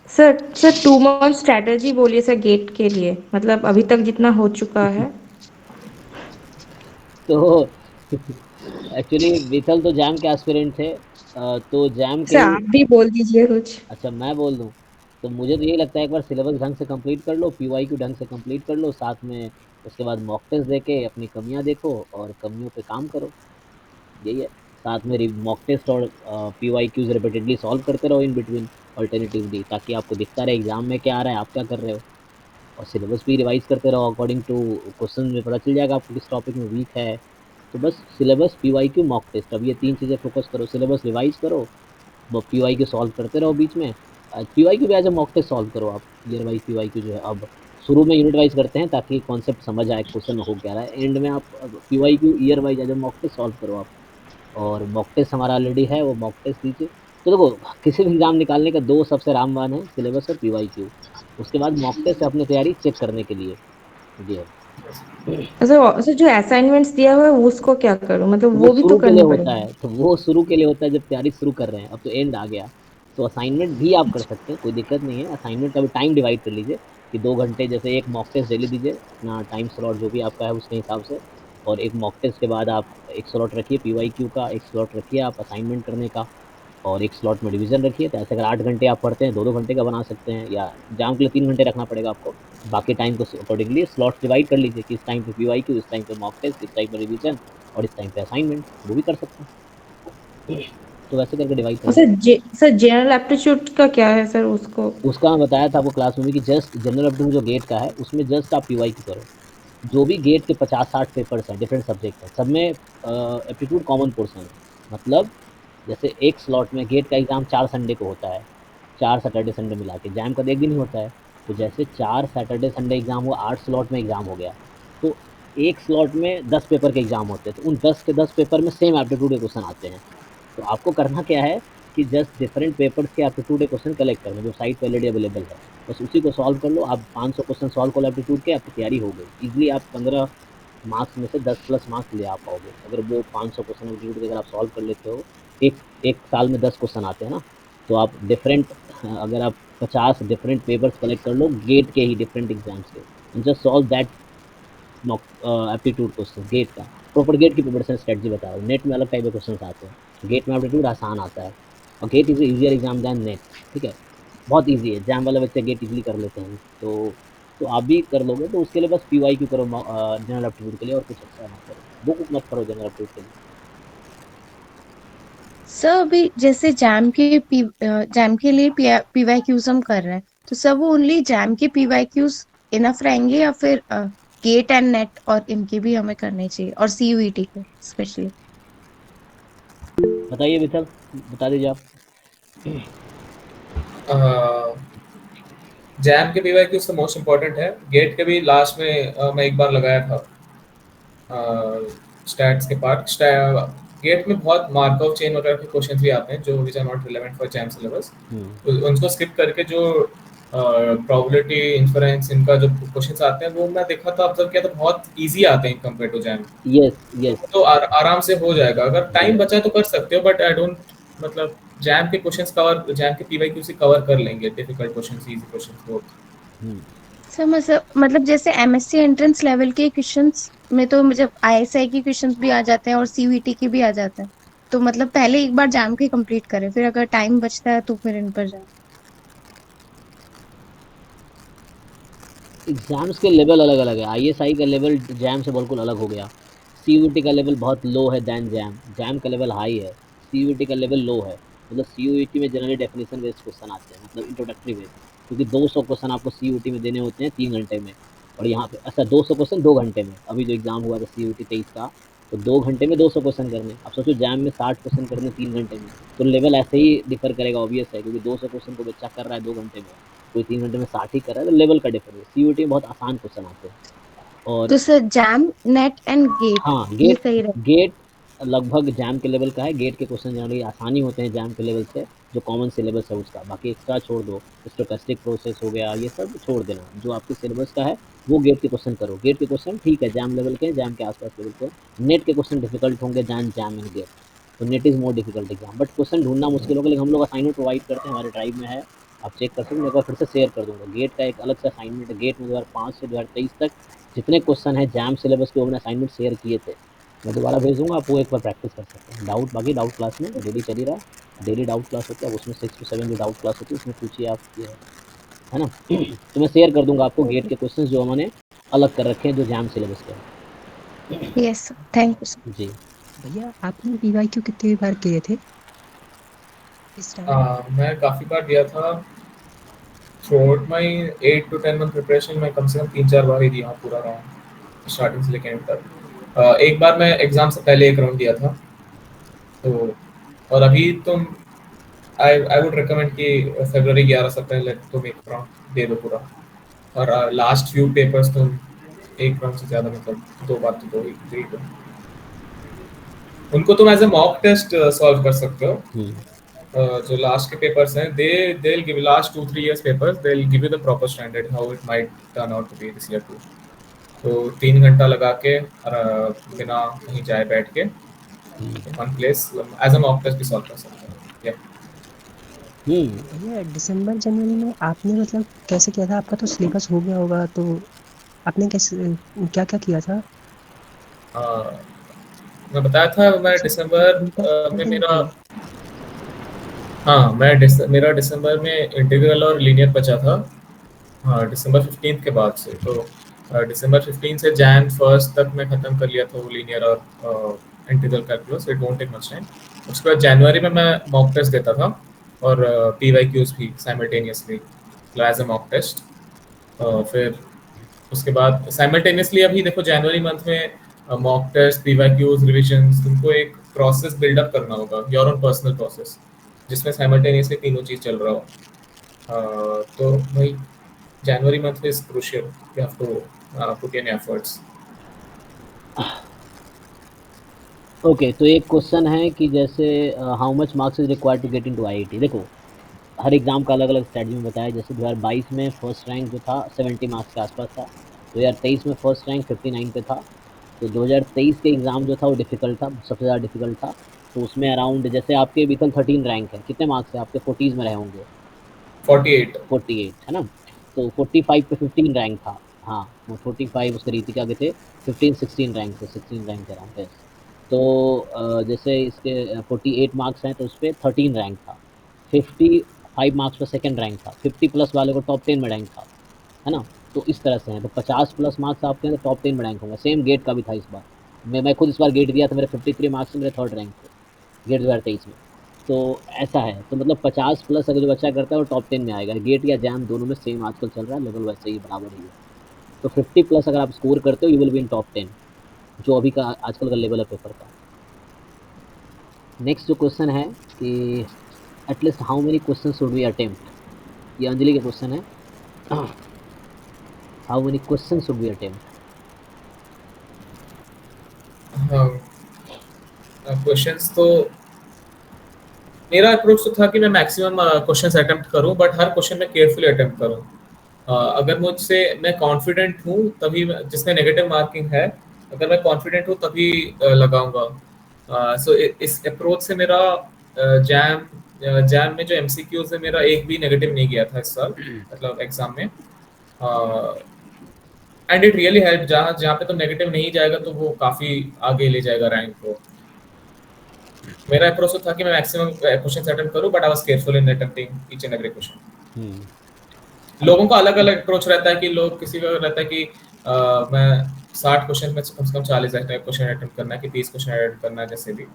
सर सर 2 मंथ स्ट्रैटेजी बोलिए सर, गेट के लिए मतलब अभी तक जितना हो चुका है। तो एक्चुअली विथल तो जैम के एस्पिरेंट थे, तो जैम के सर लिए। आप भी बोल दीजिए कुछ। अच्छा, मैं बोल दूँ? तो मुझे तो यही लगता है एक बार सिलेबस ढंग से कंप्लीट कर लो, पीवाईक्यू ढंग से कंप्लीट कर लो, साथ में उसके बाद मॉक टेस्ट देके अपनी कमियाँ देखो और कमियों पे काम करो, यही है। साथ में मॉक टेस्ट और पीवाईक्यूज रिपीटेडली सॉल्व करते रहो इन बिटवीन, अल्टरनेटिवली, ताकि आपको दिखता रहे एग्जाम में क्या आ रहा है, आप क्या कर रहे हो। और सिलेबस भी रिवाइज करते रहो अकॉर्डिंग टू क्वेश्चन में पता चल जाएगा आपको किस टॉपिक में वीक है। तो बस सिलेबस, पीवाईक्यू, मॉक टेस्ट, अब ये 3 चीज़ें फोकस करो। सिलेबस रिवाइज करो, पीवाईक्यू सॉल्व करते रहो बीच में। पीवाईक्यू भी as a mock test solve करो आप। ईयर वाइज पीवाईक्यू जो है अब शुरू में यूनिट वाइज करते हैं ताकि कॉन्सेप्ट समझ आए क्वेश्चन हो क्या रहा है। एंड में आप PYQ year wise as a mock test solve करो आप। और मॉक टेस्ट हमारा ऑलरेडी है, वो मॉक टेस्ट दीजिए। तो देखो, किसी भी एग्जाम निकालने का 2 सबसे रामबाण है, सिलेबस और पीवाईक्यू। उसके बाद मॉक टेस्ट है अपनी तैयारी चेक करने के लिए। जी हाँ। अच्छा, जो असाइनमेंट्स दिया हुआ है उसको क्या करूं, मतलब वो वो भी तो शुरू के लिए करनी होता पड़ेगी। है, तो वो शुरू के लिए होता है जब तैयारी शुरू कर रहे हैं। अब तो एंड आ गया, तो असाइनमेंट भी आप कर सकते हैं, कोई दिक्कत नहीं है। असाइनमेंट का भी टाइम डिवाइड कर लीजिए कि 2 घंटे, जैसे एक मॉक टेस्ट डेली दीजिए, अपना टाइम स्लॉट जो भी आपका है उसके हिसाब से। और एक मॉक टेस्ट के बाद आप एक स्लॉट रखिए पीवाईक्यू का, एक स्लॉट रखिए आप असाइनमेंट करने का, और एक स्लॉट में रिवीजन रखिए। तो ऐसे अगर 8 घंटे आप पढ़ते हैं, 2-2 घंटे का बना सकते हैं, या एग्जाम के लिए 3 घंटे रखना पड़ेगा आपको। बाकी टाइम को अकॉर्डिंगली स्लॉट्स डिवाइड कर लीजिए कि इस टाइम पे पीवाईक्यू, इस टाइम पे मॉक टेस्ट, इस टाइम पे रिवीजन, और इस टाइम पे असाइनमेंट, वो भी कर सकते हैं। तो वैसे करके डिवाइड कर अच्छा, लीजिए। सर जनरल एप्टीट्यूड का क्या है सर उसको। उसका मैं बताया था आपको क्लास में भी कि जस्ट जनरल एप्टीट्यूड जो गेट का है उसमें जस्ट आप पीवाईक्यू करो। जो भी गेट के 50-60 पेपर्स हैं, डिफरेंट सब्जेक्ट हैं, सब में एप्टीट्यूड कॉमन पोर्शन है। मतलब जैसे एक स्लॉट में गेट का एग्जाम 4 संडे को होता है, 4 सैटरडे संडे मिला के, जैम का तो एक दिन ही होता है। तो जैसे 4 सैटरडे संडे एग्जाम हुआ, 8 स्लॉट में एग्जाम हो गया। तो एक स्लॉट में 10 पेपर के एग्जाम होते हैं, तो उन 10 के 10 पेपर में सेम एप्टीट्यूड के क्वेश्चन आते हैं। तो आपको करना क्या है कि जस्ट डिफरेंट पेपर्स के एप्टीट्यूड के क्वेश्चन कलेक्ट करना, जो साइट पे ऑलरेडी अवेलेबल है। बस उसी को सॉल्व कर लो आप। 500 क्वेश्चन सॉल्व कर लो एप्टीट्यूड के, आपकी तैयारी हो गई। इजीली आप 15 मार्क्स में से 10 प्लस मार्क्स ले आ पाओगे अगर वो 500 क्वेश्चन एप्टीट्यूड के अगर आप सॉल्व कर लेते हो। एक एक साल में 10 क्वेश्चन आते हैं ना, तो आप डिफरेंट, अगर आप 50 डिफरेंट पेपर्स कलेक्ट कर लो गेट के ही डिफरेंट एग्जाम्स के, and just solve that aptitude question GATE का। प्रॉपर गेट की प्रिपरेशन स्ट्रेटजी बता रहा हूँ। नेट में अलग टाइप के क्वेश्चन आते हैं, गेट में एप्टीट्यूड आसान आता है, और GATE is easier exam than NET. ठीक है, बहुत ईजी है। जैम वाले बच्चे गेट इजीली कर लेते हैं, तो आप भी कर लोगे। तो उसके लिए बस पीवाईक्यू करो जनरल एप्टीट्यूड के लिए, और कुछ एक्स्ट्रा मत करो, बुक मत पढ़ो जनरल एप्टीट्यूड के लिए। सर अभी जैसे जैम के लिए पीवाईक्यूज हम कर रहे हैं, तो सर वो ओनली जैम के पीवाईक्यूज इनफ रहेंगे या फिर गेट एंड नेट और इनके भी हमें करने चाहिए, और सीयूईटी के स्पेशली। बताइए विथल, बता दीजिए आप। जैम के पीवाईक्यू उसका मोस्ट इम्पोर्टेंट है। गेट के भी लास्ट में मैं एक बार लगाया था स्टैट्स के पार्ट। गेट में बहुत मार्कअप चेन वगैरह के क्वेश्चंस भी आते हैं जो which are not relevant for JAM syllabus. उनको स्किप करके जो प्रोबेबिलिटी इन्फरेंस इनका जो क्वेश्चंस आते हैं वो मैं देखा था, ऑब्जर्व किया तो बहुत इजी आते हैं compare to JAM. Yes yes. तो आराम से हो जाएगा। अगर टाइम बचा तो कर सकते हो, बट आई डोंट, मतलब जैम के क्वेश्चंस कवर, जैम के पीवाईक्यू से कवर कर लेंगे difficult questions, easy questions both. Sir मतलब जैसे एमएससी एंट्रेंस लेवल के क्वेश्चंस में तो मुझे आईएसआई के क्वेश्चंस भी आ जाते हैं और सीयूईटी के भी आ जाते हैं, तो मतलब पहले एक बार जैम के कंप्लीट करें, फिर अगर टाइम बचता है तो फिर इन पर जाए। एग्जाम्स के लेवल अलग अलग है। आईएसआई का लेवल जैम से बिल्कुल अलग हो गया। सीयूईटी का लेवल बहुत लो है दैन जैम। जैम का लेवल हाई है, सीयूईटी का लेवल लो है। मतलब सीयूईटी में जनरली डेफिनेशन बेस्ड क्वेश्चन आते हैं, मतलब इंट्रोडक्टरी बेस्ड, क्योंकि 200 क्वेश्चन आपको सीयूईटी में देने होते हैं 3 घंटे में। और यहाँ पे अच्छा 200 क्वेश्चन 2 घंटे में। अभी जो एग्जाम हुआ था सीयूईटी 23 का, तो 2 घंटे में 200 क्वेश्चन करने। अब सोचो जैम में 60 क्वेश्चन करने 3 घंटे में, तो लेवल ऐसे ही डिफर करेगा, ऑब्वियस है, क्योंकि 200 क्वेश्चन को बच्चा कर रहा है 2 घंटे में, कोई 3 घंटे में 60 ही कर रहा है, तो लेवल का डिफरेंस। सीयूटी में बहुत आसान क्वेश्चन आते हैं। और तो sir JAM NET and GATE हाँ, ये गेट सही रहे। गेट लगभग जैम के लेवल का है। गेट के क्वेश्चन जनरली आसानी होते हैं जैम के लेवल से, जो कॉमन सिलेबस है उसका। बाकी एक्स्ट्रा छोड़ दो, स्टोकेस्टिक प्रोसेस हो गया, ये सब छोड़ देना। जो आपके सिलेबस का है वो गेट के क्वेश्चन करो। गेट के क्वेश्चन ठीक है, जैम लेवल के, जैम के आसपास लेवल के। नेट के क्वेश्चन डिफिकल्ट होंगे दैन जैम एंड गेट। तो net is more difficult exam, but question ढूंढना मुश्किल होगा। लेकिन हम लोग असाइनमेंट प्रोवाइड करते हैं, हमारे ड्राइव में है, आप चेक कर सकते हैं। एक बार फिर से शेयर कर दूंगा। गेट का एक अलग से असाइनमेंट है। गेट में 2005 से 2023 तक जितने क्वेश्चन हैं जैम सिलेबस के, वो मैंने असाइनमेंट शेयर किए थे। मैं दोबारा भेज दूंगा, आप वो एक बार प्रैक्टिस कर सकते हैं। डाउट, बाकी डाउट क्लास में डेली चल ही रहा है। डेली डाउट क्लास होता है, उसमें 6 to 7 जो डाउट क्लास होती है उसमें पूछिए आप, ये है ना। तो मैं शेयर कर दूंगा आपको गेट के क्वेश्चन जो हमने अलग कर रखे हैं, जो जैम सिलेबस के हैं। Yes sir, thank you sir. जी। भैया आपने पीवाईक्यू कितनी बार किए थे इस टाइम? मैं काफी बार दिया था। Through my 8 to 10 month preparation मैं कम से कम 3-4 बार ही दिया हूँ पूरा राउंड, स्टार्टिंग से लेकर एंड तक। एक बार मैं एग्जाम से पहले एक राउंड दिया था। तो और अभी तुम आई आई वुड रिकमेंड कि फरवरी 11 से पहले तुम एक राउंड दे दो पूरा। और लास्ट फ्यू पेपर्स तुम एक राउंड से ज्यादा, मतलब 2 बार तो दो ही दो। उनको तुम as a mock test solve कर सकते हो। जो लास्ट के पेपर्स हैं, they will give last 2-3 years papers, they will give you the proper standard how it might turn out to be this year too. तो 3 घंटा लगा के और बिना कहीं जाए बैठ के one place as a mock test भी सॉल्व कर सकते हो। भैया दिसंबर जनवरी में आपने मतलब कैसे किया था? आपका तो सिलेबस हो गया होगा, तो आपने कैसे क्या क्या किया था? मैं बताया था मैं सर दिसंबर में इंटरनल मेरा, के हाँ मेरा दिसंबर में इंटीग्रल और लीनियर बचा था। हाँ दिसंबर 15 के बाद से। तो दिसंबर 15 से जैन 1 तक मैं खत्म कर लिया था वो लीनियर और integral calculus, it won't take much time. उसके बाद जनवरी में मैं मॉक टेस्ट देता था और पीवाईक्यूज भी simultaneously as a mock test. फिर उसके बाद साइमल्टेनियसली अभी देखो जनवरी मंथ में मॉक टेस्ट, पीवाईक्यूज, रिविजन्स, तुमको एक प्रोसेस बिल्डअप करना होगा, योर ओन पर्सनल प्रोसेस, जिसमें साइमल्टेनियसली तीनों चीज चल रहा हो। तो वही January month is crucial. You have to put in efforts. Okay, तो एक क्वेश्चन है कि जैसे how much marks is required to get into IIT. देखो, हर एग्जाम का अलग अलग स्ट्रेटजी में बताया। जैसे 2022 में फर्स्ट रैंक जो था 70 मार्क्स के आसपास था। 2023 में फर्स्ट रैंक 59 पे था। तो 2023 के एग्ज़ाम जो था वो डिफ़िकल्ट था, सबसे ज़्यादा डिफ़िकल्ट था। तो उसमें अराउंड, जैसे आपके बीतल 13 रैंक है, कितने मार्क्स है आपके? 40s में रहे होंगे। 48. 48 है ना? तो 45 पे 15 रैंक था। हाँ, वो 45 उसके रीतिका के थे, 15-16 रैंक थे, 16 रैंक के अराउंड। यस। तो जैसे इसके 48 मार्क्स हैं तो उस पे 13 रैंक था। 55 मार्क्स पे सेकंड रैंक था। 50 प्लस वाले को टॉप 10 में रैंक था, है ना? तो इस तरह से हैं। तो 50 प्लस मार्क्स आपके हैं तो टॉप 10 में रैंक होंगे। सेम गेट का भी था इस बार। मैं खुद इस बार गेट दिया था, मेरे 53 मार्क्स से मेरे थर्ड रैंक थे गेट 2023 में। तो ऐसा है, तो मतलब 50 प्लस अगर जो बच्चा करता है वो टॉप 10 में आएगा। गेट या जैम दोनों में सेम आजकल चल रहा है, लेवल वैसे ही बराबर ही है। तो 50 प्लस अगर आप स्कोर करते हो, you will be in top 10, जो अभी का आजकल का लेवल है पेपर का। नेक्स्ट जो क्वेश्चन है कि at least how many question should we attempt, ये अंजलि का क्वेश्चन है। How many question should we attempt? हाँ, क्वेश्चंस तो मेरा अप्रोच तो था कि मैं मैक्सिमम क्वेश्चंस अटेम्प्ट करूं, बट हर क्वेश्चन में केयरफुली अटेम्प्ट करूं। अगर मुझसे मैं कॉन्फिडेंट हूं तभी जिसमें नेगेटिव मार्किंग है, अगर मैं कॉन्फिडेंट हूं तभी लगाऊंगा। सो इस अप्रोच से मेरा जैम जैम में जो एमसीक्यूज है, मेरा एक भी नेगेटिव नहीं गया था इस साल, मतलब एग्जाम में। एंड इट रियली हेल्प, जहाँ जहाँ पे तो नेगेटिव नहीं जाएगा तो वो काफी आगे ले जाएगा रैंक को। मेरा अप्रोच तो था कि मैं मैक्सिमम क्वेश्चंस अटेम्प्ट करूं, but I was careful in attempting each and every question. लोगों का अलग अलग अप्रोच रहता है कि लोग, किसी का रहता है कि मैं 60 क्वेश्चन में कम से कम 40 क्वेश्चन अटेम्प्ट करना है कि 30 क्वेश्चन अटेम्प्ट करना है, जैसे भी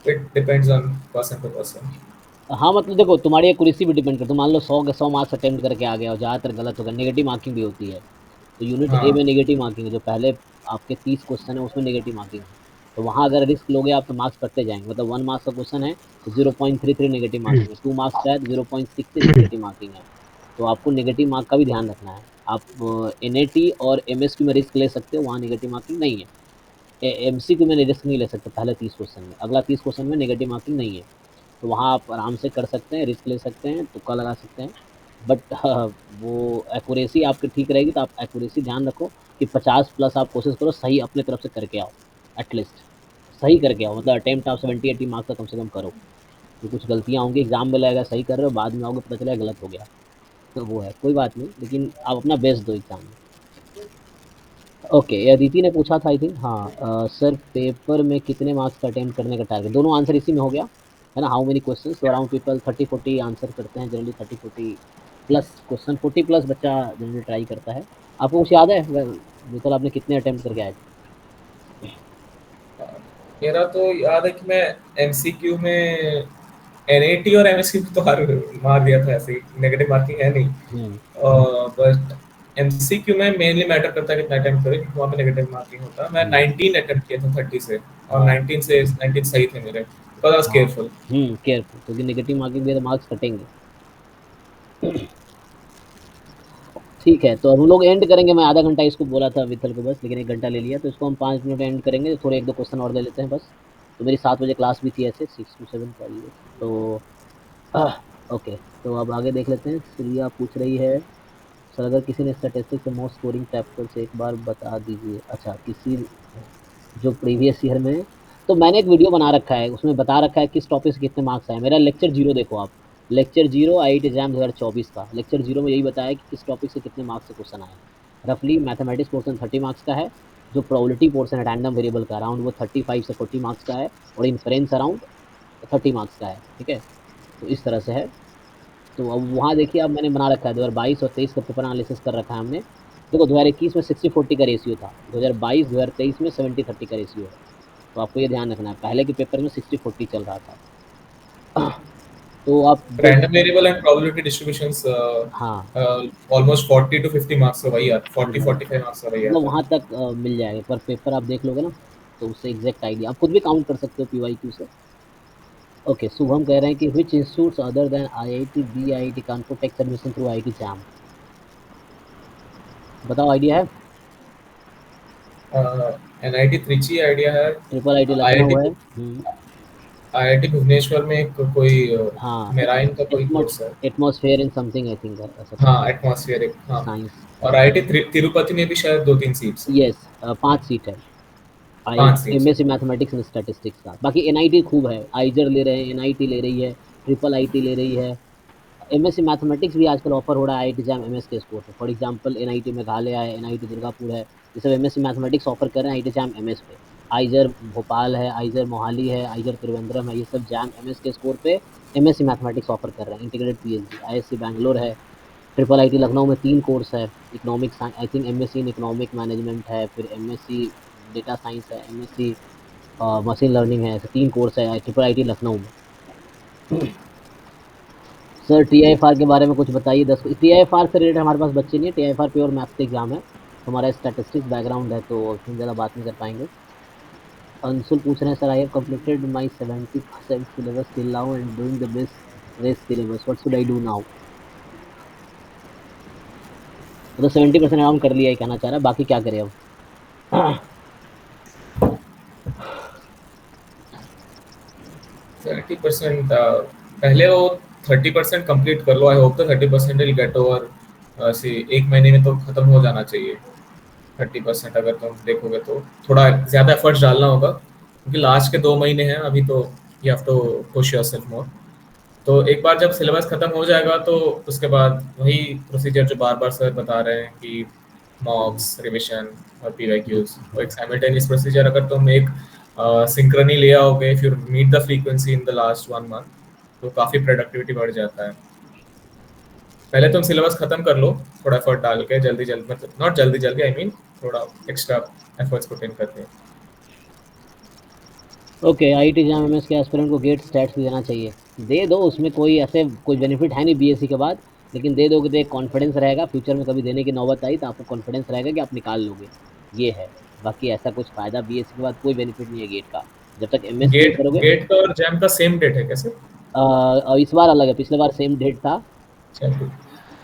it depends on person to person. हाँ, मतलब देखो, तुम्हारी एक्यूरेसी भी डिपेंड करती है। मान लो 100 के 100 मार्क्स अटेम्प्ट करके आ गया और ज़्यादातर गलत हो गया, नेगेटिव मार्किंग भी होती है। तो यूनिट ए हाँ में नेगेटिव मार्किंग है, जो पहले आपके 30 क्वेश्चन है उसमें नेगेटिव मार्किंग है। तो वहाँ अगर रिस्क लोगे आप तो मार्क्स कटते जाएंगे। मतलब 1 मार्क्स का क्वेश्चन है तो 0.33 नेगेटिव मार्किंग है, 2 मार्क्स का है तो 0.66 नेगेटिव मार्किंग है। तो आपको नेगेटिव मार्क का भी ध्यान रखना है। आप एनएटी और एमएसक्यू में रिस्क ले सकते हो, वहाँ नेगेटिव मार्किंग नहीं है। एमसीक्यू में रिस्क नहीं ले सकते पहले 30 क्वेश्चन में, अगला 30 क्वेश्चन में नेगेटिव मार्किंग नहीं है। तो वहाँ आप आराम से कर सकते हैं, रिस्क ले सकते हैं, तुक्का लगा सकते हैं। बट वो एक्यूरेसी आपकी ठीक रहेगी, तो आप एक्यूरेसी ध्यान रखो कि 50 प्लस आप कोशिश करो, सही अपने तरफ से करके आओ। एटलीस्ट सही करके आओ, मतलब अटेम्प्ट आप 70-80 मार्क्स का कम से कम करो। तो कुछ गलतियाँ होंगी एग्जाम में, लगेगा सही कर रहे हो, बाद में आओगे पता चलेगा गलत हो गया। तो वो है, कोई बात नहीं, लेकिन आप अपना बेस्ट दो एग्जाम में। ओके, ये अदिति ने पूछा था आई थिंक। हाँ, सर पेपर में कितने मार्क्स का अटेम्प्ट करने का टारगेट? दोनों आंसर इसी में हो गया है ना। हाउ मेनी क्वेश्चन, तो अराउंड पीपल 30-40 आंसर करते हैं जनरली। 30-40 प्लस क्वेश्चन, 40 प्लस बच्चा जनरली ट्राई करता है। आपको कुछ याद है बिल्कुल आपने कितने अटेम्प्ट करके आए थे? मेरा तो याद है कि मैं एमसीक्यू में एनआईटी और एमएससी में तो हर मार दिया था ऐसे ही, नेगेटिव मार्किंग है नहीं। बट एमसीक्यू में मेनली मैटर करता है कितना अटेम्प्ट करें, क्योंकि वहाँ पे नेगेटिव मार्किंग होता है। मैं 19 अटेम्प्ट किए थे 30 से, और 19 से 19 सही थे मेरे, because I was careful. Careful, क्योंकि नेगेटिव मार्किंग भी तो मार्क्स कटेंगे। ठीक है, तो अब हम लोग एंड करेंगे। मैं आधा घंटा इसको बोला था विथल को बस, लेकिन 1 घंटा ले लिया, तो इसको हम 5 मिनट एंड करेंगे। थोड़े 1-2 क्वेश्चन और ले लेते हैं बस। तो मेरी 7 बजे क्लास भी थी ऐसे, 6 to 7 का ये। तो ओके, तो अब आगे देख लेते हैं। श्रिया पूछ रही है, सर अगर किसी ने स्टैटिस्टिक्स से मोस्ट स्कोरिंग चैप्टर से एक बार बता दीजिए। अच्छा, किसी जो प्रीवियस ईयर में, तो मैंने एक वीडियो बना रखा है, उसमें बता रखा है किस टॉपिक से कितने मार्क्स आए। मेरा लेक्चर 0 देखो आप, लेक्चर 0 आईआईटी एग्जाम 2024 का लेक्चर 0 में यही बताया कि किस टॉपिक से कितने मार्क्स से क्वेश्चन आए। रफली मैथमेटिक्स पोर्शन 30 मार्क्स का है, जो प्रोबेबिलिटी पोर्शन है रैंडम वेरिएबल का अराउंड वो 35 से 40 मार्क्स का है, और इन्फरेंस अराउंड 30 मार्क्स का है। ठीक है, तो इस तरह से है। तो अब वहाँ देखिए, अब मैंने बना रखा है 2022 और 23 का पेपर एनालिसिस कर रखा है हमने। देखो 2021 में 60-40 का रेशियो था, 2022 2023 में 70-30 का रेशियो है। तो आपको ये ध्यान रखना है, पहले के पेपर में 60-40 चल रहा था। तो आप random variable and probability distributions हाँ, ऑलमोस्ट 40 to 50 मार्क्स का वही आता, 40 राइट, 45 मार्क्स का वही मतलब आता वहाँ है। तक मिल जाएगा, पर पेपर आप देख लोगे ना, तो उससे एग्जैक्ट आइडिया आप खुद भी काउंट कर सकते हो पीवाईक्यू से। ओके, शुभम कह रहे हैं कि which institutes other than IIT B IIT Kanpur takes admission through IIT JAM. बताओ, आइडिया है? एनआईटी त्रिची आइडिया है। ट्रिपल आईटी लखनऊ आईआईटी है। आईआईटी भुवनेश्वर में एक कोई हाँ, मेराइन का कोई कोर्स है। Atmosphere in something I think, ऐसा कुछ हाँ, है। एटमॉस्फेरिक, हाँ। साइंस। और आईआईटी तिरुपति में भी शायद 2-3 सीट्स हैं। यस, 5 सीट है। आई 5 सीट्स एमएससी हैं। मैथमेटिक्स एंड स्टैटिस्टिक्स का। बाकी एनआईटी खूब है, आइजर ले रहे हैं, एनआईटी ले रही है, ट्रिपल आईटी ले रही है। एमएससी मैथमेटिक्स भी आजकल ऑफर हो रहा है आईआईटी जैम एमएस के स्कोर पे। फॉर एग्जांपल एनआईटी मेघालय है, एनआईटी दुर्गापुर है, ये सब एमएससी मैथमेटिक्स ऑफर कर रहे हैं आईआईटी जैम एमएस पे। आइजर भोपाल है, आइजर मोहाली है, आइजर त्रिवेंद्रम है, ये सब जैम एमएस के स्कोर पे एमएससी मैथमेटिक्स ऑफर कर रहे हैं। इंटीग्रेटेड पीएचडी आईएससी बैंगलोर है, ट्रिपल आईटी लखनऊ में 3 कोर्स है। Economics I think MSc in economic management है, फिर एमएससी डेटा साइंस है, एमएससी मशीन लर्निंग है, ऐसे 3 कोर्स है ट्रिपल आईटी लखनऊ में। सर टीआईएफआर के बारे में कुछ बताइए। 10 टीआईएफआर से रिलेटेड हमारे पास बच्चे नहीं है, टीआईएफआर प्योर मैथ्स का एग्जाम है। हमारा स्टैटिस्टिक्स बैकग्राउंड है, तो उसमें ज़्यादा बात नहीं कर पाएंगे। अंशुल पूछ रहे हैं, sir I have completed my 70% syllabus till now and doing the best rest syllabus, what should I do now. मतलब 70% अराउंड कर लिया है कहना चाह रहा है, बाकी क्या करें अब। 70%, पहले वो 30% कंप्लीट कर लो। I hope the 30% will get over see 1 महीने में तो खत्म हो जाना चाहिए। 30% अगर तुम देखोगे तो थोड़ा ज्यादा एफर्ट्स डालना होगा, क्योंकि लास्ट के 2 महीने हैं अभी, तो you have to push yourself more. तो एक बार जब सिलेबस खत्म हो जाएगा, तो उसके बाद वही प्रोसीजर जो बार बार सर बता रहे हैं कि मॉक्स, रिविजन और पीवाईक्यूज, वो एक साइमल्टेनियस प्रोसीजर अगर तुम एक सिंक्रोनी ले आओगे, if you meet the frequency in the last 1 month, तो काफ़ी प्रोडक्टिविटी बढ़ जाता है। पहले तुम सिलेबस खत्म कर लो, थोड़ा एफर्ट डाल के, जल्दी जल्दी, मतलब नॉट जल्दी जल्दी, आई मीन थोड़ा एक्स्ट्रा एफर्ट्स पुट इन करके। ओके, आईआईटी जैम एमएस के एस्पिरेंट को गेट स्टैट्स भी देना चाहिए। दे दो, उसमें कोई ऐसे कोई बेनिफिट है नहीं बीएससी के बाद, लेकिन दे दोगे तो एक कॉन्फिडेंस रहेगा, फ्यूचर में कभी देने की नौबत आई तो आपको कॉन्फिडेंस रहेगा कि आप निकाल लोगे। ये है, बाकी ऐसा कुछ फायदा बीएससी के बाद कोई बेनिफिट नहीं है गेट का, जब तक एमएस क्लियर गेट करोगे। गेट का और जैम का सेम डेट है कैसे? इस बार अलग है, पिछले बार सेम डेट था। चलो,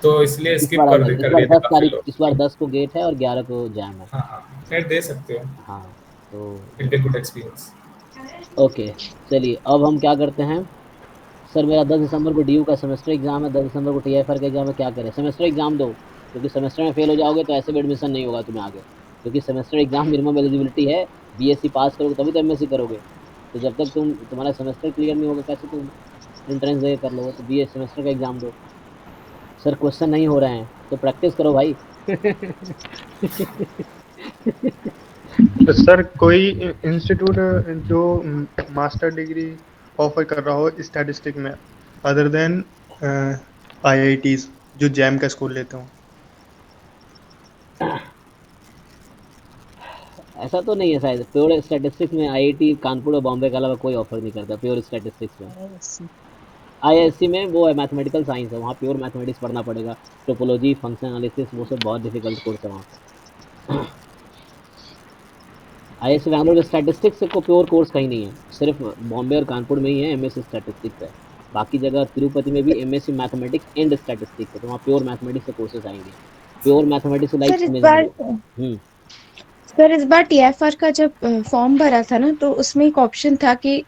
तो इसलिए इस बार स्किप अलग है, इस कर बार दिए थे 10 काफी तारीख, लोग। इस बार 10 को गेट है और 11 को जैम है। हाँ हाँ, फिर दे सकते हो, हाँ, तो will be good experience. Okay, चलिए अब हम क्या करते हैं। सर मेरा 10 दिसंबर को डीयू का सेमेस्टर एग्जाम है, 10 दिसंबर को टीआईएफआर का एग्जाम है, क्या करें। सेमेस्टर एग्जाम दो, क्योंकि सेमेस्टर में फेल हो जाओगे तो ऐसे भी एडमिशन नहीं होगा तुम्हें आगे, क्योंकि सेमेस्टर एग्जाम मिनिमम एलिजिबिलिटी है। बीएससी पास करोगे तभी तो एमएससी करोगे। तो जब तक तुम्हारा सेमेस्टर क्लियर नहीं होगा, कैसे तुम एंट्रेंस दे कर लोगे। तो बीए सेमेस्टर का एग्जाम दो। सर क्वेश्चन नहीं हो रहे हैं तो प्रैक्टिस करो भाई। तो सर कोई इंस्टीट्यूट जो मास्टर डिग्री ऑफर कर रहा हो स्टैटिस्टिक में अदर देन आईआईटीज जो जैम का स्कोर लेते हो। ऐसा तो नहीं है शायद, प्योर स्टैटिस्टिक्स में आईआईटी कानपुर और बॉम्बे के अलावा कोई ऑफर नहीं करता प्योर स्टैटिस्टिक्स में। आईआईएससी में वो है मैथमेटिकल साइंस है, वहाँ प्योर मैथमेटिक्स पढ़ना पड़ेगा, टोपोलॉजी, फंक्शन एनालिसिस, वो सब बहुत डिफिकल्ट कोर्स है वहाँ पे। आईआईएससी बैंगलोर में स्टैटिस्टिक्स को प्योर कोर्स कहीं नहीं है, सिर्फ बॉम्बे और कानपुर में ही है एमएससी स्टैटिस्टिक्स है। बाकी जगह तिरुपति में भी एमएससी मैथमेटिक्स एंड स्टैटिस्टिक्स है, तो वहाँ प्योर मैथमेटिक्स के कोर्सेज आएंगे। प्योर मैथमेटिक्स लाइक सर इस बार हम्म सर इस बार टीएफआर का जब फॉर्म भरा था ना, तो उसमें एक ऑप्शन था कि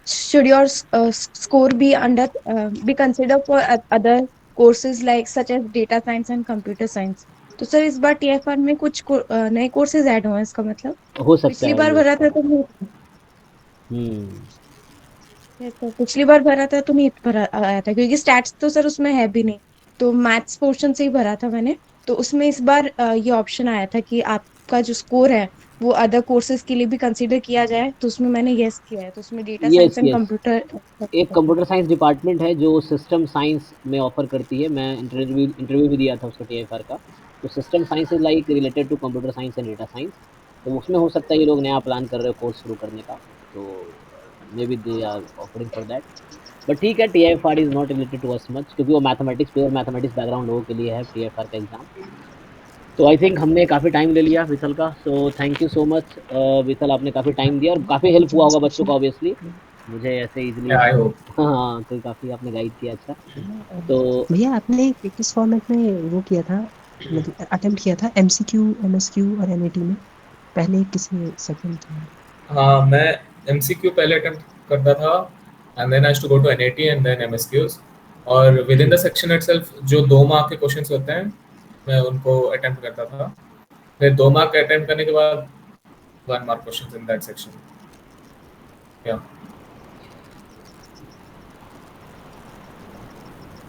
should your score be under be consider for other courses like such as data science and computer science. तो सर इस बार टीएफआर में कुछ नए कोर्सेज ऐड हुए हैं इसका मतलब? हो सकता पिछली है बार ये। भरा था तो हम्म तो पिछली बार भरा था तो नहीं भरा आया था, क्योंकि स्टैट्स तो सर उसमें है भी नहीं, तो मैथ्स पोर्शन से ही भरा था मैंने। तो उसमें इस बार ये ऑप्शन आया था कि आपका जो स्कोर है वो अदर कोर्सेज के लिए भी कंसीडर किया जाए, तो उसमें मैंने यस किया है, तो उसमें data yes science and yes computer. एक कंप्यूटर साइंस डिपार्टमेंट है जो सिस्टम साइंस में ऑफर करती है, मैं इंटरव्यू भी दिया था उसका टीएफआर का। तो system science is like related to computer science and data science, तो उसमें हो सकता है ये लोग नया प्लान कर रहे हो कोर्स शुरू करने का, तो maybe they are offering for that. But ठीक है, TFR is not related to us much, क्योंकि वो मैथमेटिक्स प्योर मैथमेटिक्स बैकग्राउंड लोगों के लिए है टीएफआर का एग्जाम। तो आई थिंक हमने काफ़ी टाइम ले लिया विथल का, so thank you so much Vithal, आपने काफ़ी टाइम दिया और काफ़ी हेल्प हुआ होगा बच्चों को ऑब्वियसली, मुझे ऐसे इजीली। Yeah, I hope. हाँ, तो काफ़ी आपने गाइड किया अच्छा। तो भैया आपने किस फॉर्मेट में वो किया था, मतलब अटेम्प्ट किया था एमसीक्यू, एमएसक्यू और एनएटी में? पहले किसे, सेकंड था? हाँ, मैं MCQ पहले अटेम्प्ट करता था, and then I have to go to NAT and then MSQs, और within the section itself जो 2 मार्क के क्वेश्चंस होते हैं मैं उनको अटेम्प्ट करता था। फिर 2 मार्क अटेम्प्ट करने के बाद 1 mark questions in that section. Yeah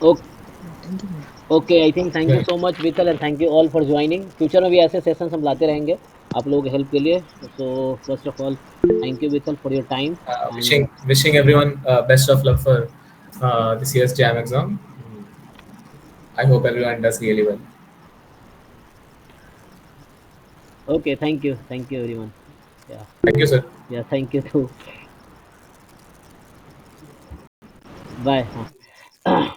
thank you भैया। Okay, I think thank you so much Vithal and thank you all for joining. Future में भी ऐसे सेशंस हम लाते रहेंगे आप लोगों के हेल्प के लिए। So first of all thank you Vithal for your time and wishing everyone best of luck for this year's JAM exam. I hope everyone does really well. Okay, thank you everyone. या Thank you, sir. या थैंक यू टू बाय। हाँ